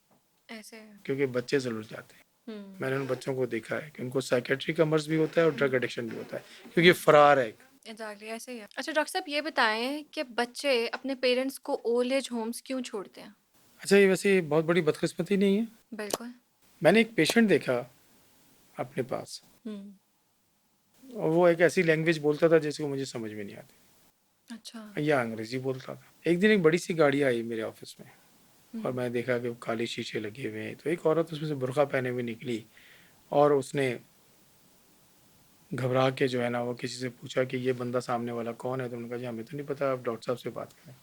ऐसे। क्योंकि बच्चे ज़रूर जाते हैं। मैंने उन बच्चों को देखा है कि उनको साइकेट्री का मर्ज भी होता है और ड्रग एडिक्शन भी होता है, क्योंकि फरार है। एग्जैक्टली ऐसे ही है। अच्छा डॉक्टर साहब, ये बताएं कि बच्चे अपने पेरेंट्स को ओल्ड एज होम्स क्यों छोड़ते हैं? अच्छा, ये वैसे बहुत बड़ी बदकिस्मती नहीं है। बिल्कुल। मैंने एक पेशेंट देखा अपने पास, और वो एक ऐसी लैंग्वेज बोलता था जिसको मुझे समझ में नहीं आती। अच्छा। या अंग्रेजी बोलता था। एक दिन एक बड़ी सी गाड़ी आई मेरे ऑफिस में और मैंने देखा कि काले शीशे लगे हुए हैं। तो एक औरत उसमें से बुर्का पहने हुए निकली और उसने घबरा के जो है ना वो किसी से पूछा कि ये बंदा सामने वाला कौन है। तो उन्होंने कहा जी हमें तो नहीं पता, आप डॉक्टर साहब से बात करें।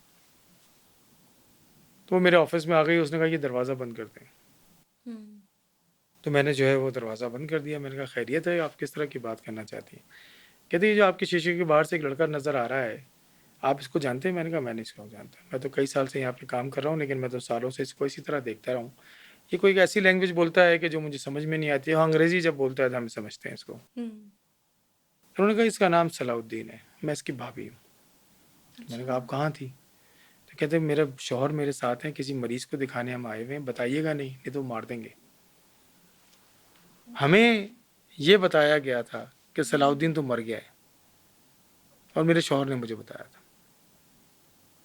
तो वो मेरे ऑफिस में आ गई, उसने कहा कि दरवाज़ा बंद कर दें। तो मैंने जो है वो दरवाज़ा बंद कर दिया। मैंने कहा खैरियत है, आप किस तरह की बात करना चाहती हैं? कहती है जो आपके शीशे के बाहर से एक लड़का नज़र आ रहा है, आप इसको जानते हैं? मैंने कहा मैं नहीं इसको जानता, मैं तो कई साल से यहाँ पे काम कर रहा हूँ, लेकिन मैं तो सालों से इसको इसी तरह देखता रहा हूँ। ये कोई एक ऐसी लैंग्वेज बोलता है कि जो मुझे समझ में नहीं आती है। अंग्रेज़ी जब बोलता है तो हम समझते हैं इसको। उन्होंने कहा इसका नाम सलाउद्दीन है, मैं इसकी भाभी हूँ। मैंने कहा आप कहाँ थी? तो कहते मेरा शौहर मेरे साथ हैं, किसी मरीज़ को दिखाने हम आए हुए हैं, बताइएगा नहीं तो मार देंगे। हमें ये बताया गया था कि सलाउद्दीन तो मर गया है, और मेरे शौहर ने मुझे बताया था।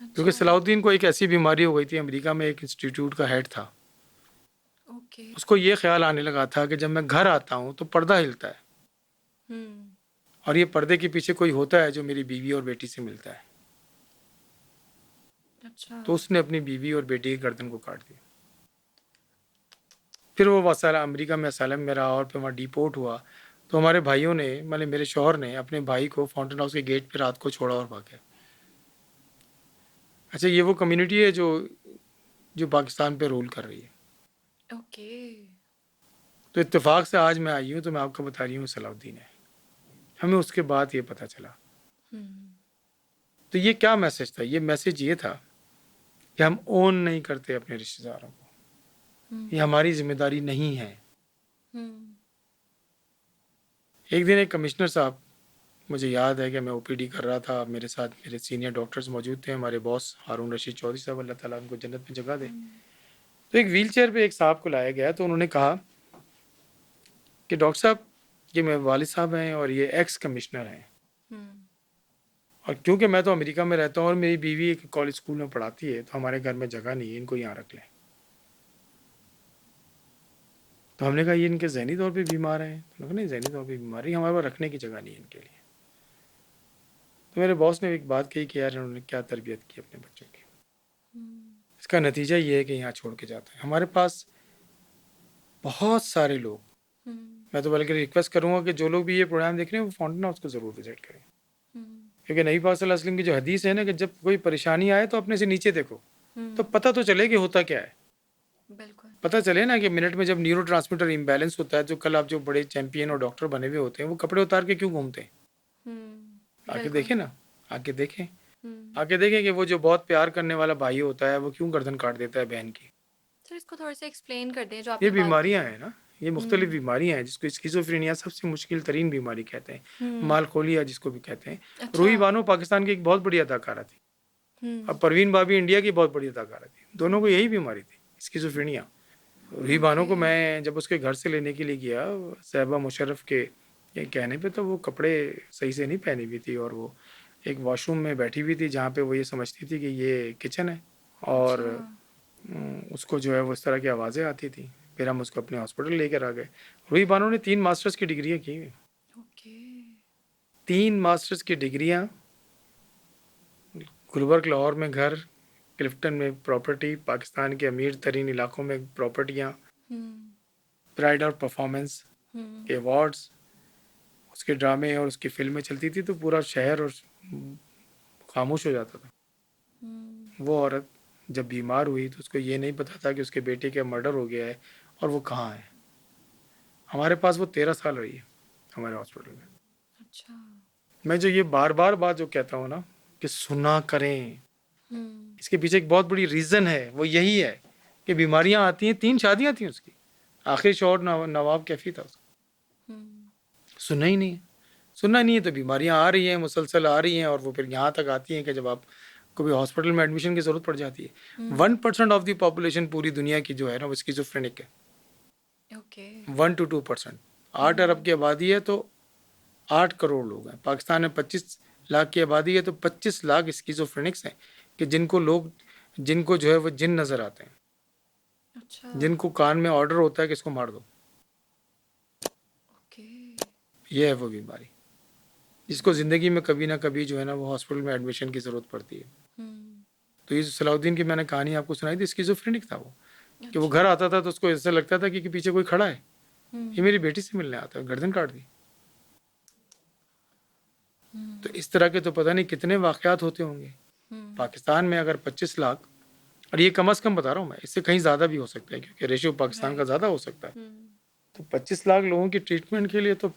क्योंकि सलाउद्दीन को एक ऐसी बीमारी हो गई थी, अमेरिका में एक इंस्टीट्यूट का हेड था। उसको ये ख्याल आने लगा था कि जब मैं घर आता हूँ तो पर्दा हिलता है, हम्म। और ये पर्दे के पीछे कोई होता है जो मेरी बीवी और बेटी से मिलता है। अच्छा। तो उसने अपनी बीवी और बेटी की गर्दन को काट दिया। फिर वो वसाला अमेरिका में असालम में रहा और फिर वहाँ डिपोर्ट हुआ। तो हमारे भाइयों ने, मतलब मेरे शौहर ने, अपने भाई को फाउंटेन हाउस के गेट पे रात को छोड़ा और भाग गया। अच्छा, ये वो कम्युनिटी है जो जो पाकिस्तान पे रूल कर रही है। ओके। तो इत्तेफाक से आज मैं आई हूँ, तो मैं आपको बता रही हूँ सलाउद्दीन है। हमें उसके बाद ये पता चला। हम्म। तो ये क्या मैसेज था? ये मैसेज ये था कि हम ओन नहीं करते अपने रिश्तेदारों को, ये हम्म। हमारी जिम्मेदारी नहीं है। हम्म। एक दिन एक कमिश्नर साहब, मुझे याद है कि मैं ओपीडी कर रहा था, मेरे साथ मेरे सीनियर डॉक्टर्स मौजूद थे, हमारे बॉस हारून रशीद चौधरी साहब, अल्लाह ताला उनको जन्नत में जगह दे। तो एक व्हील चेयर पर एक साहब को लाया गया, तो उन्होंने कहा कि डॉक्टर साहब, ये मेरे वालिद साहब हैं और ये एक्स कमिश्नर हैं, हम्म। और क्योंकि मैं तो अमेरिका में रहता हूँ और मेरी बीवी एक कॉलेज स्कूल में पढ़ाती है, तो हमारे घर में जगह नहीं है, इनको यहाँ रख लें। तो हमने कहा ये इनके जहनी तौर पे बीमार हैं? तो उन्होंने कहा नहीं, जहनी तौर पे बीमार है, हमारे पास रखने की जगह नहीं है इनके लिए। तो मेरे बॉस ने एक बात कही कि यार इन्होंने क्या तरबियत की अपने बच्चों की। इसका नतीजा ये है कि यहाँ छोड़ के जाते हैं। हमारे पास बहुत सारे लोग, मैं तो बल्कि रिक्वेस्ट करूँगा कि जो लोग भी ये प्रोग्राम देख रहे हैं वो फाउंटेन हाउस को ज़रूर विजिट करें। क्योंकि नबी पाक सल्लल्लाहु अलैहि वसल्लम की जो हदीस है ना कि जब कोई परेशानी आए तो अपने से नीचे देखो, तो पता तो चले कि होता क्या है। बिल्कुल। पता चले ना कि मिनट में जब न्यूरो ट्रांसमीटर इम्बैलेंस होता है, जो कल आप जो बड़े चैंपियन और डॉक्टर बने हुए होते हैं, वो कपड़े उतार के क्यों घूमते हैं? आके बिल्कुल। देखें ना, आके देखें, हम्म। आके देखें कि वो जो बहुत प्यार करने वाला भाई होता है वो क्यों गर्दन काट देता है बहन की। सर इसको थोड़ा सा एक्सप्लेन कर दें जो ये आपने बात की बीमारियां है। हैं ना, ये मुख्तलिफ बीमारियां हैं, जिसको स्किज़ोफ्रेनिया सबसे मुश्किल तरीन बीमारी कहते हैं, हम्म। मालखोलिया जिसको भी कहते हैं। अच्छा। रूही बानो पाकिस्तान की एक बहुत बड़ी अदाकारा थी, हम्म। अब परवीन बाबी इंडिया की बहुत बड़ी अदाकारा थी, दोनों को यही बीमारी थी, स्किज़ोफ्रेनिया। रूही बानो को ओके। मैं जब उसके घर से लेने के लिए गया, साहिबा मुशर्रफ के ये कहने पे, तो वो कपड़े सही से नहीं पहनी हुई थी और वो एक वॉशरूम में बैठी हुई थी जहाँ पे वो ये समझती थी कि ये किचन है, और अच्छा। उसको जो है वो इस तरह की आवाज़ें आती थी। फिर हम उसको अपने हॉस्पिटल लेकर आ गए। रूही बानो ने 3 मास्टर्स की डिग्रियाँ की हुई, ओके। 3 मास्टर्स की डिग्रियाँ। गुलबर्ग लाहौर में घर, क्लिफ्टन में प्रॉपर्टी, पाकिस्तान के अमीर तरीन इलाकों में प्रॉपर्टियाँ, हम्म। प्राइड और परफॉर्मेंस के अवार्ड्स, उसके ड्रामे और उसकी फिल्में चलती थी तो पूरा शहर और खामोश हो जाता था। वो औरत जब बीमार हुई तो उसको ये नहीं पता था कि उसके बेटे का मर्डर हो गया है और वो कहाँ है। हमारे पास वो 13 साल रही है हमारे हॉस्पिटल में। अच्छा। मैं जो ये बार बार बात जो कहता हूँ ना कि सुना करें, हम्म। इसके पीछे एक बहुत बड़ी रीज़न है, वो यही है कि बीमारियां आती हैं। 3 शादियां थी उसकी, आखिरी शौहर नवाब कैफी था उसका। सुनना ही नहीं है, सुनना नहीं है, तो बीमारियां आ रही हैं, मुसलसल आ रही हैं, और वो फिर यहाँ तक आती हैं कि जब आप को भी हॉस्पिटल में एडमिशन की ज़रूरत पड़ जाती है। 1% ऑफ द पॉपुलेशन पूरी दुनिया की जो है ना वो स्किज़ोफ्रेनिक है। ओके। 1 to 2%। 8 अरब की आबादी है तो 8 करोड़ लोग हैं। पाकिस्तान में 25 लाख की आबादी है तो 25 लाख स्किज़ोफ्रेनिक्स हैं कि जिनको जो है वो जिन नज़र आते हैं, अच्छा। जिनको कान में ऑर्डर होता है कि इसको मार दो। ओके। ये है वो बीमारी जिसको ज़िंदगी में कभी ना कभी जो है ना वो हॉस्पिटल में एडमिशन की ज़रूरत पड़ती है। तो ये सलाउद्दीन की मैंने कहानी आपको सुनाई थी, स्किज़ोफ्रेनिक था वो, कि वो घर आता था तो उसको ऐसा लगता था कि पीछे कोई खड़ा है, ये मेरी बेटी से मिलने आता है, गर्दन काट दी। तो इस तरह के तो पता नहीं कितने वाक़यात होते होंगे पाकिस्तान में। अगर 25 लाख, और ये कम से कम बता रहा हूँ मैं, इससे कहीं ज़्यादा भी हो सकता है क्योंकि रेशियो पाकिस्तान का ज़्यादा हो सकता है। तो 25 लाख लोगों की ट्रीटमेंट के लिए तो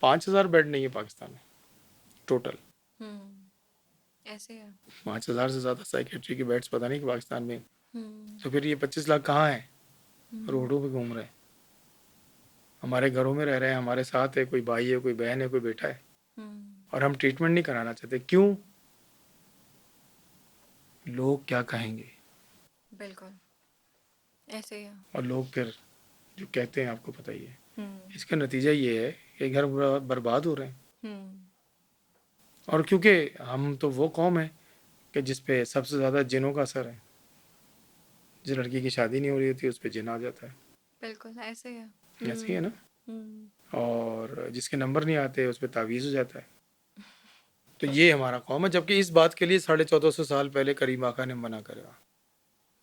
5,000 बेड नहीं है पाकिस्तान में टोटल। ऐसे है। 5,000 से ज़्यादा साइकेट्री के बेड्स पता नहीं कि पाकिस्तान में। तो फिर ये 25 लाख कहाँ हैं? रोडों पे घूम रहे हैं, हमारे घरों में रह रहे हैं, हमारे साथ है, कोई भाई है, कोई बहन है, कोई बेटा है, और हम ट्रीटमेंट नहीं कराना चाहते। क्यों? लोग क्या कहेंगे। बिल्कुल ऐसे ही है। और लोग फिर जो कहते हैं आपको पता ही है। इसका नतीजा ये है कि घर बर्बाद हो रहे हैं। और क्योंकि हम तो वो कौम है कि जिस पे सबसे ज़्यादा जिनों का असर है, जिस लड़की की शादी नहीं हो रही होती उस पर जिन आ जाता है। बिल्कुल ऐसे ही है। ऐसे ही है ना। और जिसके नंबर नहीं आते उस पर तावीज़ हो जाता है। तो ये हमारा कौम है, जबकि इस बात के लिए 1450 साल पहले करीम आका ने मना करा।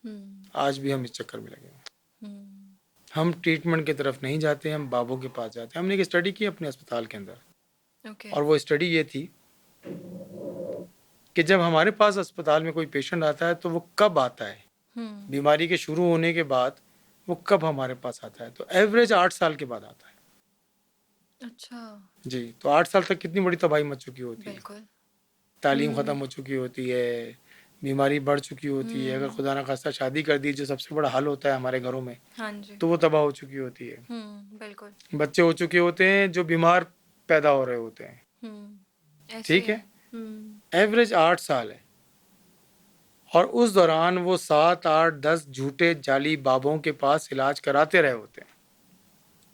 हम्म आज भी हम इस चक्कर में लगे हैं। हम्म हम ट्रीटमेंट की तरफ नहीं जाते, हम बाबों के पास जाते हैं। हमने एक स्टडी की अपने अस्पताल के अंदर, ओके और वो स्टडी ये थी कि जब हमारे पास अस्पताल में कोई पेशेंट आता है तो वो कब आता है, हम्म बीमारी के शुरू होने के बाद वो कब हमारे पास आता है, तो एवरेज 8 साल के बाद आता है। अच्छा जी, तो 8 साल तक कितनी बड़ी तबाही मच चुकी होती है। बिल्कुल तालीम ख़त्म हो चुकी होती है, बीमारी बढ़ चुकी होती है, अगर हम्म खुदा ना खास्ता शादी कर दी जो सबसे बड़ा हल होता है हमारे घरों में, हाँ जी तो वो तबाह हो चुकी होती है। बिल्कुल बच्चे हो चुके होते हैं जो बीमार पैदा हो रहे होते हैं। ऐसे ठीक है है, एवरेज 8 साल है, और उस दौरान वो 7 8 10 झूठे जाली बाबों के पास इलाज कराते रहे होते हैं,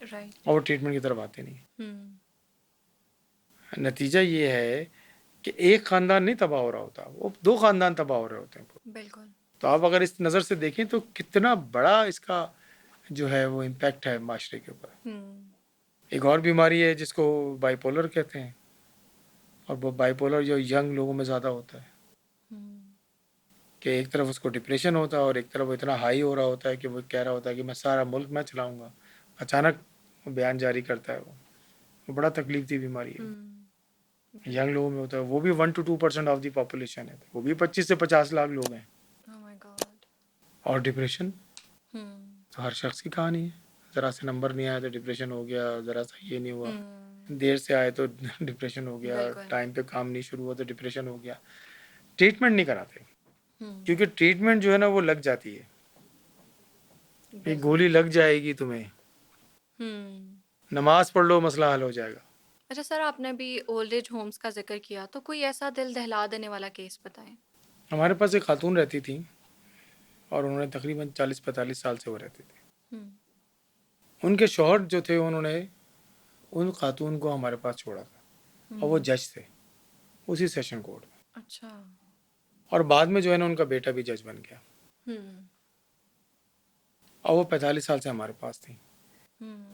राइट और वो ट्रीटमेंट की तरफ आते नहीं। नतीजा ये है कि एक ख़ानदान नहीं तबाह हो रहा होता, वो 2 ख़ानदान तबाह हो रहे होते हैं। बिल्कुल तो आप अगर इस नज़र से देखें तो कितना बड़ा इसका जो है वो इम्पैक्ट है माशरे के ऊपर। एक और बीमारी है जिसको बाइपोलर कहते हैं, और वो बाइपोलर जो यंग लोगों में ज़्यादा होता है, कि एक तरफ उसको डिप्रेशन होता है और एक तरफ वो इतना हाई हो रहा होता है कि वो कह रहा होता है कि मैं सारा मुल्क मैं चलाऊँगा। अचानक वो बयान जारी करता है। वो बड़ा तकलीफ दी बीमारी है, यंग लोगों में होता है। वो भी 1 to 2% ऑफ द पॉपुलेशन है, वो भी 25 से 50 लाख लोग हैं। ओह माय गॉड और डिप्रेशन तो हर शख्स की कहानी है। ज़रा से नंबर नहीं आया तो डिप्रेशन हो गया, ज़रा सा ये नहीं हुआ, देर से आए तो डिप्रेशन हो गया, बिल्कुल टाइम पे काम नहीं शुरू हुआ तो डिप्रेशन हो गया। ट्रीटमेंट नहीं कराते, क्योंकि ट्रीटमेंट जो है ना वो लग जाती है, एक गोली लग जाएगी तुम्हें, नमाज पढ़ लो मसला हल हो जाएगा। अच्छा सर, आपने भी ओल्ड एज होम्स का जिक्र किया, तो कोई ऐसा दिल दहला देने वाला केस बताएं। हमारे पास एक खातून रहती थी, और उन्होंने तकरीबन 40-45 साल से वो रहते थे। उनके शौहर जो थे उन्होंने उन खातून को हमारे पास छोड़ा था, और वो जज थे उसी सेशन कोर्ट में। अच्छा और बाद में जो है ना उनका बेटा भी जज बन गया, और वो 45 साल से हमारे पास थी।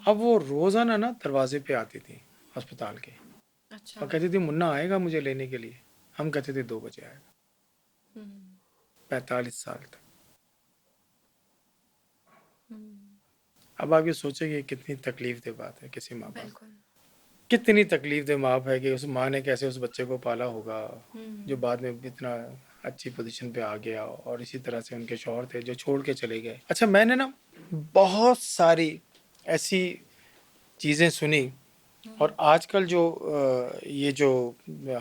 अब वो रोज़ाना ना दरवाजे पे आती थी अस्पताल के, अच्छा और कहती थी मुन्ना आएगा मुझे लेने के लिए। हम कहते थे 2 बजे आएगा। 45 साल तक। अब आप ये सोचें कि कितनी तकलीफ दे बात है किसी माँ बाप, बिल्कुल कितनी तकलीफ दे माँ है कि उस माँ ने कैसे उस बच्चे को पाला होगा, जो बाद में इतना अच्छी पोजीशन पे आ गया। और इसी तरह से उनके शौहर थे जो छोड़ के चले गए। अच्छा, मैंने ना बहुत सारी ऐसी चीज़ें सुनी, और आजकल जो ये जो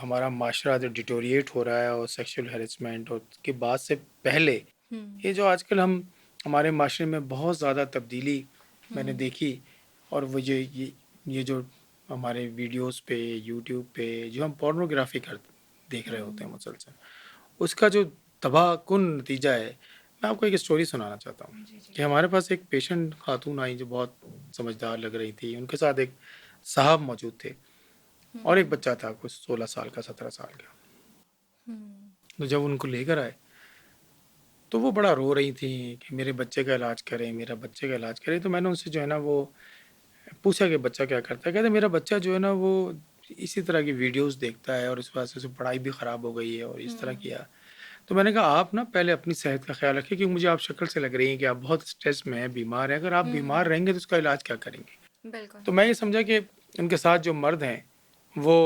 हमारा माशरा जो डिटोरिएट हो रहा है, और सेक्सुअल हैरेसमेंट और के बाद से पहले ये जो आजकल हम हमारे माशरे में बहुत ज़्यादा तब्दीली मैंने देखी। और वो ये जो हमारे वीडियोस पे यूट्यूब पे जो हम पोर्नोग्राफी कर देख रहे होते हैं मुसलसल, उसका जो तबाहकुन नतीजा है। मैं आपको एक स्टोरी सुनाना चाहता हूँ कि हमारे पास एक पेशेंट खातून आई जो बहुत समझदार लग रही थी। उनके साथ एक साहब मौजूद थे, और एक बच्चा था कुछ 16 साल का 17 साल का। तो जब उनको लेकर आए तो वो बड़ा रो रही थी कि मेरे बच्चे का इलाज करें, मेरा बच्चे का इलाज करें। तो मैंने उनसे जो है ना वो पूछा कि बच्चा क्या करता है। कहते मेरा बच्चा जो है ना वो इसी तरह की वीडियोस देखता है, और इस वजह से उसकी पढ़ाई भी ख़राब हो गई है, और इस तरह किया। तो मैंने कहा आप ना पहले अपनी सेहत का ख्याल रखिए, क्योंकि मुझे आप शक्ल से लग रही हैं कि आप बहुत स्ट्रेस में हैं, बीमार हैं। अगर आप बीमार रहेंगे तो उसका इलाज क्या करेंगे। बिल्कुल तो मैं ये समझा कि उनके साथ जो मर्द हैं वो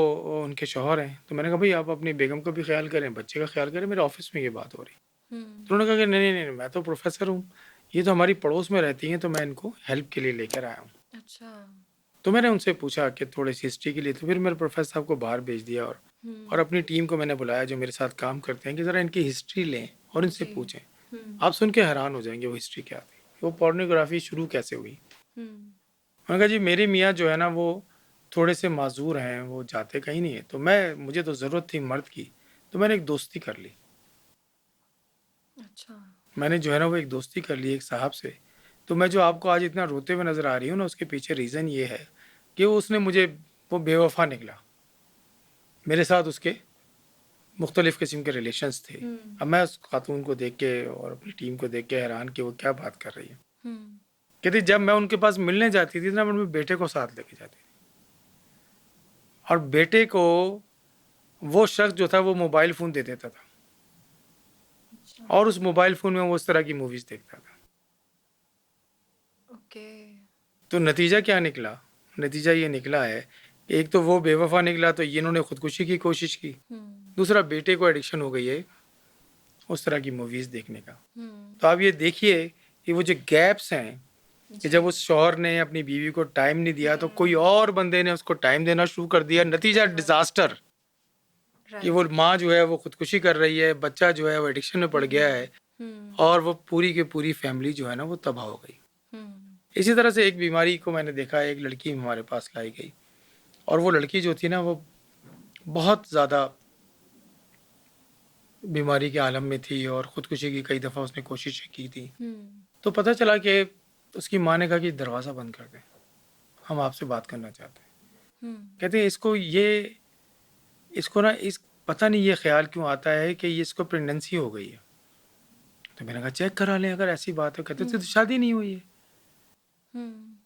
उनके शौहर हैं। तो मैंने कहा भाई आप अपनी बेगम का भी ख्याल करें, बच्चे का ख्याल करें, मेरे ऑफिस में ये बात हो रही। तो उन्होंने कहा कि नहीं नहीं नहीं, मैं तो प्रोफेसर हूँ, ये तो हमारी पड़ोस में रहती हैं, तो मैं इनको हेल्प के लिए लेकर आया हूँ। अच्छा तो मैंने उनसे पूछा कि थोड़ी सी हिस्ट्री के लिए। तो फिर मेरे प्रोफेसर साहब को बाहर भेज दिया, और अपनी टीम को मैंने बुलाया जो मेरे साथ काम करते हैं, कि ज़रा इनकी हिस्ट्री लें और इनसे पूछें। आप सुन के हैरान हो जाएंगे वो हिस्ट्री क्या थी, वो पोर्नोग्राफी शुरू कैसे हुई। उन्होंने कहा जी मेरे मियाँ जो है ना वो थोड़े से माजूर हैं, वो जाते कहीं नहीं है, तो मुझे तो ज़रूरत थी मर्द की, तो मैंने एक दोस्ती कर ली। अच्छा मैंने जो है ना वो एक दोस्ती कर ली एक साहब से। तो मैं जो आपको आज इतना रोते हुए नज़र आ रही हूँ ना, उसके पीछे रीज़न ये है कि उसने मुझे, वो बेवफा निकला। मेरे साथ उसके मुख्तलिफ़ किस्म के रिलेशंस थे। अब मैं उस खातून को देख के और अपनी टीम को देख के हैरान कि वो क्या बात कर रही है। कहती जब मैं उनके पास मिलने जाती थी ना, मैं अपने बेटे को साथ लेके जाती थी। और बेटे को वो शख्स जो था वो मोबाइल फ़ोन दे देता था अच्छा, और उस मोबाइल फ़ोन में वो उस तरह की मूवीज़ देखता था। ओके। तो नतीजा क्या निकला? नतीजा ये निकला है, एक तो वो बेवफ़ा निकला तो ये इन्होंने खुदकुशी की कोशिश की। हुँ, दूसरा बेटे को एडिक्शन हो गई है उस तरह की मूवीज़ देखने का। हुँ, तो आप ये देखिए कि वो जो गैप्स हैं कि जी, जब उस शौहर ने अपनी बीवी को टाइम नहीं दिया तो कोई हुँ, और बंदे ने उसको टाइम देना शुरू कर दिया। नतीजा बिल्कुल, डिज़ास्टर कि वो राइट। माँ जो है वो खुदकुशी कर रही है, बच्चा जो है वो एडिक्शन में पड़ गया है हुँ, हुँ, और वो पूरी की पूरी फैमिली जो है ना वो तबाह हो गई। हुँ, इसी तरह से एक बीमारी को मैंने देखा है, एक लड़की हमारे पास लाई गई और वो लड़की जो थी ना वो बहुत ज़्यादा बीमारी के आलम में थी और ख़ुदकुशी की कई दफ़ा उसने कोशिशें की थी। हुँ, तो पता चला कि उसकी माँ ने कहा कि दरवाज़ा बंद कर दें, हम आपसे बात करना चाहते हैं। हुँ, कहते हैं इसको ना इस पता नहीं ये ख़्याल क्यों आता है कि ये इसको प्रेगनेंसी हो गई है। तो मैंने कहा चेक करा लें अगर ऐसी बात है। कहते थे तो हुँ, शादी नहीं हुई है। हुँ,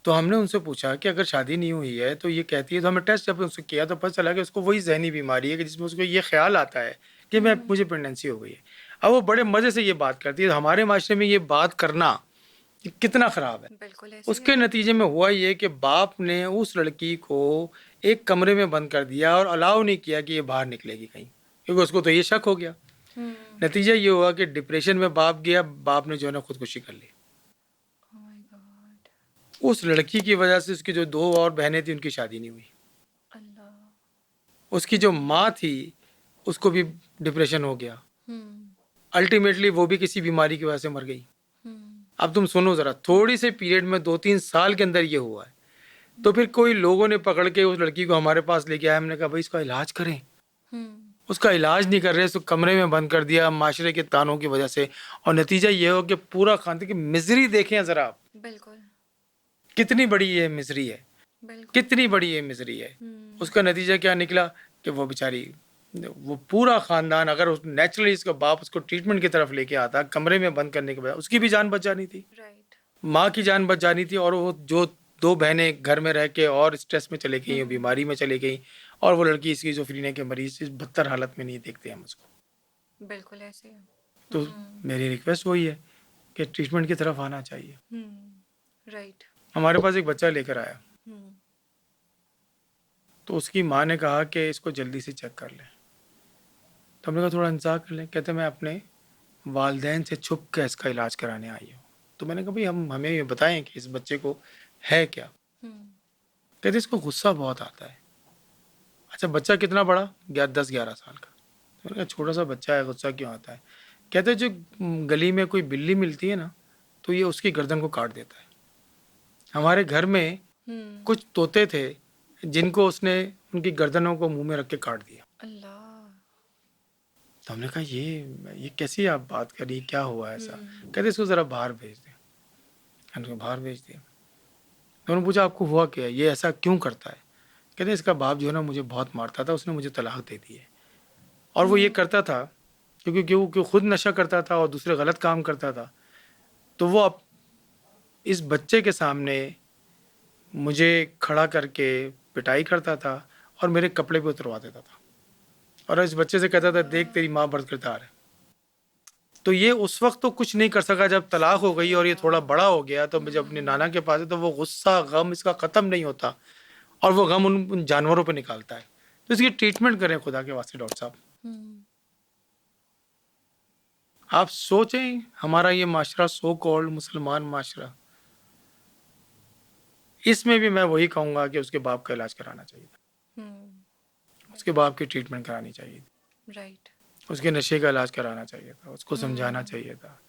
तो हमने उनसे पूछा कि अगर शादी नहीं हुई है तो ये कहती है, तो हमें टेस्ट जब उससे किया तो पता चला कि उसको वही ज़हनी बीमारी है कि जिसमें उसको ये ख़्याल आता है कि हुँ, मुझे प्रेगनेंसी हो गई है। अब वो बड़े मज़े से ये बात करती है। हमारे माशरे में ये बात करना कि कितना ख़राब है। बिल्कुल ऐसे ही उसके है। नतीजे में हुआ ये कि बाप ने उस लड़की को एक कमरे में बंद कर दिया और अलाउ नहीं किया कि ये बाहर निकलेगी कहीं, क्योंकि उसको तो ये शक हो गया। हुँ, नतीजा ये हुआ कि डिप्रेशन में बाप गया, बाप ने जो है ना खुदकुशी कर ली। Oh my God! उस लड़की की वजह से उसकी जो 2 और बहनें थी उनकी शादी नहीं हुई। अल्लाह! उसकी जो माँ थी उसको भी डिप्रेशन हो गया। हुँ, अल्टीमेटली वो भी किसी बीमारी की वजह से मर गई। हुँ, अब तुम सुनो ज़रा, थोड़ी से पीरियड में 2-3 साल के अंदर ये हुआ है। तो फिर हुँ, कोई लोगों ने पकड़ के उस लड़की को हमारे पास लेके आए। हमने कहा भाई इसका इलाज करें। हुँ, उसका इलाज नहीं कर रहे, उसको कमरे में बंद कर दिया माशरे के तानों की वजह से। और नतीजा ये हो कि पूरा खानदान की मिज़री देखें ज़रा आप, बिल्कुल, कितनी बड़ी ये मिज़री है, बिल्कुल। कितनी बड़ी ये मिज़री है। हुँ, उसका नतीजा क्या निकला कि वो बेचारी, वो पूरा ख़ानदान अगर उस नेचुरली इसका बाप उसको ट्रीटमेंट की तरफ लेके आता, कमरे में बंद करने के बजाय उसकी भी जान बच जानी थी, राइट। माँ की जान बच जानी थी। और वो जो 2 बहनें घर में रह के और स्ट्रेस में चली गईं, हुँ, बीमारी में चली गईं और वो लड़की स्किज़ोफ्रेनिया के मरीज़ इस बदतर हालत में नहीं देखते हम उसको। बिल्कुल ऐसे ही है। तो हुँ, मेरी रिक्वेस्ट वही है कि ट्रीटमेंट की तरफ आना चाहिए। हुँ, राइट। हमारे पास एक बच्चा लेकर आया, हुँ, तो उसकी माँ ने कहा कि इसको जल्दी से चेक कर लें। तो हमने कहा थोड़ा इंतज़ार कर लें। कहते मैं अपने वालिदैन से छुप के इसका इलाज कराने आई हूँ। तो मैंने कहा भाई हमें ये बताएं कि इस बच्चे को है क्या? हुँ, कहते इसको गुस्सा बहुत आता है। अच्छा बच्चा कितना बड़ा? 10-11 साल का। तो मैंने कहा छोटा सा बच्चा है, गुस्सा क्यों आता है? कहते जो गली में कोई बिल्ली मिलती है ना तो ये उसकी गर्दन को काट देता है। हमारे घर में हुँ, कुछ तोते थे जिनको उसने उनकी गर्दनों को मुंह में रख के काट दिया। अल्लाह! तो हमने कहा ये कैसी आप बात करी, क्या हुआ ऐसा? हुँ, कहते इसको ज़रा बाहर भेज दें। हमने कहा बाहर भेज दिया। तो उन्होंने पूछा आपको हुआ क्या है, ये ऐसा क्यों करता है? कहते इसका बाप जो है ना मुझे बहुत मारता था, उसने मुझे तलाक दे दी है। और वो ये हुँ, करता था क्योंकि खुद नशा करता था और दूसरे गलत काम करता था। तो वो अब इस बच्चे के सामने मुझे खड़ा करके पिटाई करता था और मेरे कपड़े भी उतरवा देता था और इस बच्चे से कहता था देख तेरी माँ बर्द किरदार है। तो ये उस वक्त तो कुछ नहीं कर सका, जब तलाक हो गई और ये थोड़ा बड़ा हो गया तो जब अपने नाना के पास है तो वो गुस्सा गम इसका ख़त्म नहीं होता और वो गम उन जानवरों पे निकालता है। तो इसकी ट्रीटमेंट करें खुदा के वास्ते डॉक्टर साहब। हुँ, आप सोचें हमारा ये माशरा सो कॉल्ड मुसलमान माशरा, इसमें भी मैं वही कहूँगा कि उसके बाप का इलाज कराना चाहिए था, हुँ, उसके बाप की ट्रीटमेंट करानी चाहिए थी, राइट। उसके नशे का इलाज कराना चाहिए था, उसको समझाना हुँ, चाहिए था,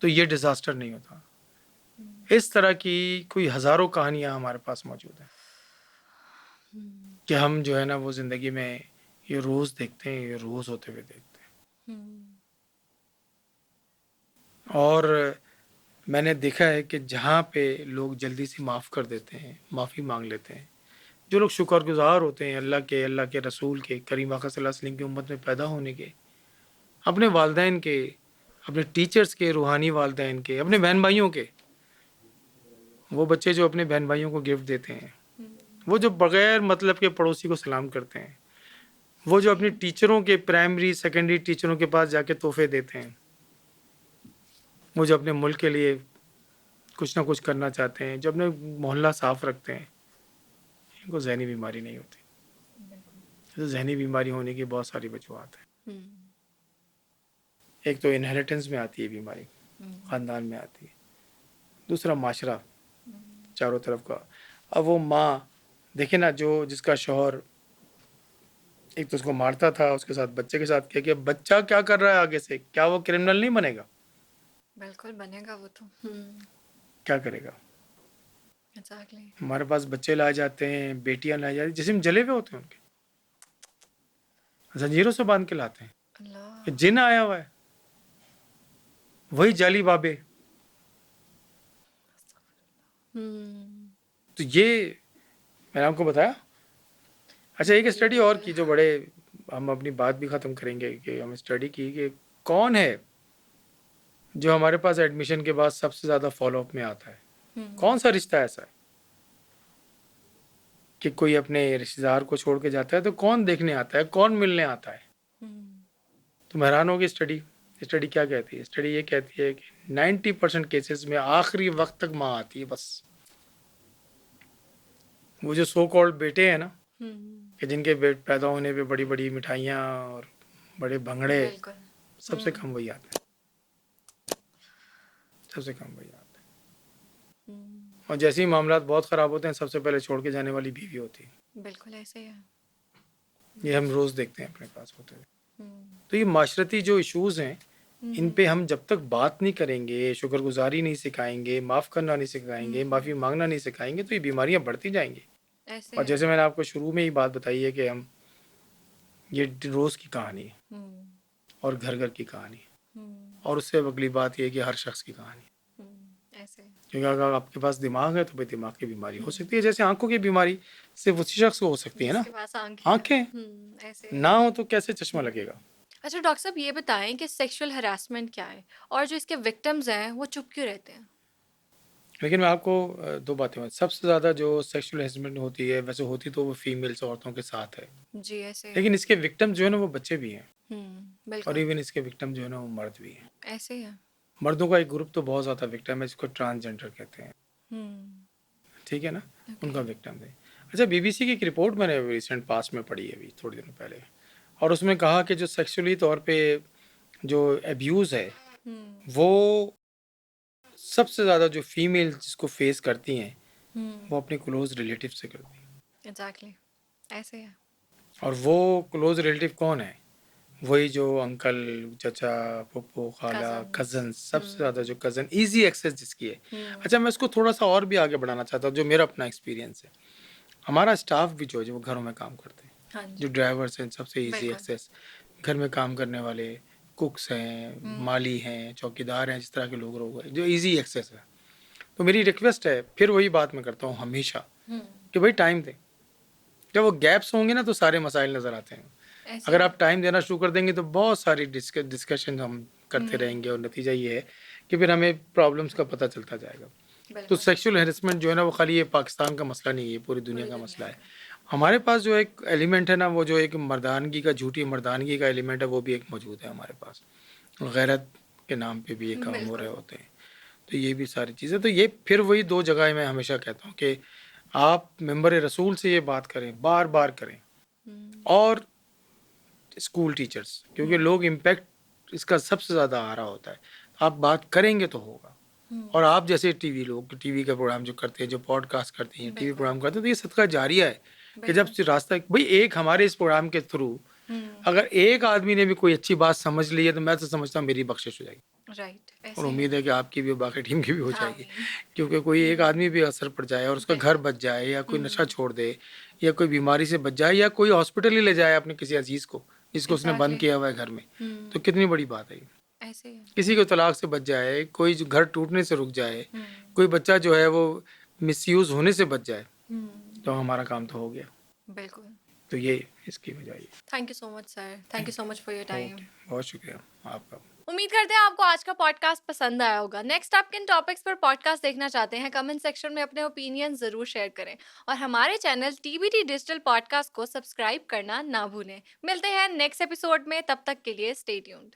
तो ये डिज़ास्टर नहीं होता। हुँ, इस तरह की कोई हज़ारों कहानियाँ हमारे पास मौजूद हैं हुँ, कि हम जो है ना वो ज़िंदगी में ये रोज़ देखते हैं, ये रोज़ होते हुए देखते हुँ, हैं। और मैंने देखा है कि जहाँ पे लोग जल्दी से माफ़ कर देते हैं, माफ़ी माँग लेते हैं, जो लोग शुक्रगुज़ार होते हैं अल्लाह के रसूल के, करीम आका सल्लल्लाहु अलैहि वसल्लम की उम्मत में पैदा होने के, अपने वालिदैन के, अपने टीचर्स के, रूहानी वालिदैन के, अपने बहन भाइयों के, वो बच्चे जो अपने बहन भाइयों को गिफ्ट देते हैं, हुँ, वो जो बगैर मतलब के पड़ोसी को सलाम करते हैं, वो जो अपनी टीचरों के प्राइमरी सेकेंडरी टीचरों के पास जाके तोहफे देते हैं, वो जो अपने मुल्क के लिए कुछ ना कुछ करना चाहते हैं, जो अपने मोहल्ला साफ रखते हैं, इनको जहनी बीमारी नहीं होती। तो जहनी बीमारी होने की बहुत सारी वजूहत हैं। एक तो इनहेरिटेंस में आती है बीमारी, ख़ानदान में आती है। दूसरा माशरा चारों तरफ का। अब वो माँ देखे ना, जो जिसका शौहर एक तो उसको मारता था, उसके साथ बच्चे के साथ क्या किया, बच्चा क्या कर रहा है आगे से, क्या वो क्रिमिनल नहीं बनेगा? बिल्कुल बनेगा वो तो। क्या करेगा? एग्जैक्टली। हमारे पास बच्चे लाए जाते हैं, बेटियां लाई जाती हैं, जिस्म जले हुए होते हैं उनके, जंजीरों से बांध के लाते हैं। अल्लाह। जिन आया हुआ है, वही जाली बाबे। तो ये मैंने आपको बताया। अच्छा, एक स्टडी और की जो बड़े, हम अपनी बात भी ख़त्म करेंगे कि हम स्टडी की कि कौन है जो हमारे पास एडमिशन के बाद सबसे ज़्यादा फॉलोअप में आता है। कौन सा रिश्ता ऐसा है कि कोई अपने रिश्तेदार को छोड़ के जाता है तो कौन देखने आता है, कौन मिलने आता है? तुम हैरान होगी। स्टडी क्या कहती है? स्टडी ये कहती है कि 90% केसेस में आखिरी वक्त तक माँ आती है बस। वो जो सो कॉल्ड बेटे हैं ना, कि जिनके पैदा होने पे बड़ी बड़ी मिठाइयाँ और बड़े भंगड़े, सबसे कम वही आते हैं, सबसे कम वही आते हैं। और जैसे ही मामलात बहुत ख़राब होते हैं, सबसे पहले छोड़ के जाने वाली बीवी होती है। बिल्कुल ऐसे ही है। ये हम रोज़ देखते हैं अपने पास होते हुए। तो ये माशरती जो इश्यूज़ हैं, इन पे हम जब तक बात नहीं करेंगे, शुक्रगुजारी नहीं सिखाएंगे, माफ़ करना नहीं सिखाएंगे, माफ़ी मांगना नहीं सिखाएंगे, तो ये बीमारियां बढ़ती जाएंगी। ऐसे और है। जैसे मैंने आपको शुरू में ही बात बताई है कि हम ये रोज़ की कहानी है और घर घर की कहानी है, और उससे अगली बात ये है कि हर शख्स की कहानी है। ऐसे। क्योंकि अगर आपके पास दिमाग है तो भाई दिमाग की बीमारी हो सकती है। जैसे आंखों की बीमारी सिर्फ उसी शख्स को हो सकती है ना, जिसके पास आंखें आंखें ऐसे। ना हो तो कैसे चश्मा लगेगा? अच्छा डॉक्टर साहब, ये बताएं कि सेक्सुअल हरासमेंट क्या है और जो इसके विक्टिम्स हैं वो चुप क्यों रहते हैं? लेकिन मैं आपको दो बातें बताऊं। सबसे ज़्यादा जो सेक्सुअल हेरासमेंट होती है, वैसे होती तो वो फीमेल्स औरतों के साथ है, जी ऐसे। लेकिन इसके विक्टिम जो है ना वो बच्चे भी हैं, और बिल्कुल इवन इसके विक्टिम जो है ना वो मर्द भी हैं। ऐसे ही है। मर्दों का एक ग्रुप तो बहुत ज़्यादा विक्टिम है, जिसको ट्रांसजेंडर कहते हैं, ठीक है ना, उनका विक्टिम है। अच्छा, बीबीसी की एक रिपोर्ट मैंने रिसेंट पास में पढ़ी है अभी थोड़ी दिनों पहले, और उसमें कहा कि जो सेक्सुअली तौर पे जो एब्यूज़ है, वो सबसे ज़्यादा जो फीमेल जिसको फेस करती हैं, वो अपने क्लोज रिलेटिव से करती हैं। एग्जैक्टली ऐसे है। और वो क्लोज रिलेटिव कौन है? वही जो अंकल, चचा, पप्पू, खाला, कज़न, सबसे ज़्यादा जो कज़न इजी एक्सेस जिसकी है। अच्छा, मैं इसको थोड़ा सा और भी आगे बढ़ाना चाहता हूँ, जो मेरा अपना एक्सपीरियंस है। हमारा स्टाफ भी जो है, जो वो घरों में काम करते हैं, हाँ जो जी। ड्राइवर्स हैं, सबसे इजी बिल्कुल। एक्सेस। घर में काम करने वाले कुक्स हैं, माली हैं, चौकीदार हैं, जिस तरह के लोग हैं, जो इजी एक्सेस है। तो मेरी रिक्वेस्ट है, फिर वही बात मैं करता हूँ हमेशा, कि भाई टाइम दें। जब वो गैप्स होंगे ना तो सारे मसाइल नज़र आते हैं। ऐसे अगर है। आप टाइम देना शुरू कर देंगे तो बहुत सारी डिस्कशन हम करते रहेंगे, और नतीजा ये है कि फिर हमें प्रॉब्लम्स का पता चलता जाएगा। तो बिल्कुल। सेक्सुअल हेरेसमेंट जो है ना, वो खाली ये पाकिस्तान का मसला नहीं है, ये पूरी दुनिया का मसला है। हमारे पास जो एक एलिमेंट है ना, वो जो एक मर्दानगी का, झूठी मर्दानगी का एलिमेंट है, वो भी एक मौजूद है हमारे पास। गैरत के नाम पे भी ये काम हो रहे होते हैं। तो ये भी सारी चीज़ें, तो ये फिर वही दो जगह मैं हमेशा कहता हूँ कि आप मेंबर रसूल से ये बात करें, बार बार करें, और स्कूल टीचर्स, क्योंकि लोग इम्पैक्ट इसका सबसे ज़्यादा आ रहा होता है। आप बात करेंगे तो होगा। और आप जैसे टीवी लोग, टीवी का प्रोग्राम जो करते हैं, जो पॉडकास्ट करते हैं, टीवी प्रोग्राम करते हैं, तो ये सदका जारिया है कि जब से रास्ता, भाई एक हमारे इस प्रोग्राम के थ्रू अगर एक आदमी ने भी कोई अच्छी बात समझ ली है, तो मैं तो समझता हूँ मेरी बख्शिश हो जाएगी। राइट। और उम्मीद है कि आपकी भी, बाकी टीम की भी हो जाएगी। क्योंकि कोई एक आदमी भी असर पड़ जाए और उसका घर बच जाए, या कोई नशा छोड़ दे, या कोई बीमारी से बच जाए, या कोई हॉस्पिटल ही ले जाए अपने किसी अजीज को जिसको उसने बंद किया हुआ है घर में, तो कितनी बड़ी बात है ये। ऐसे है। किसी को तलाक से बच जाए, कोई जो घर टूटने से रुक जाए, कोई बच्चा जो है वो मिसयूज होने से बच जाए, तो हमारा काम तो हो गया। बिल्कुल। तो ये इसकी वजह है। Thank you so much sir, thank you so much for your time. बहुत शुक्रिया आपका। उम्मीद करते हैं आपको आज का पॉडकास्ट पसंद आया होगा। नेक्स्ट आप किन टॉपिक्स पर पॉडकास्ट देखना चाहते हैं, कमेंट सेक्शन में अपने ओपिनियन ज़रूर शेयर करें। और हमारे चैनल टीबीटी डिजिटल पॉडकास्ट को सब्सक्राइब करना ना भूलें। मिलते हैं नेक्स्ट एपिसोड में, तब तक के लिए स्टे ट्यून्ड।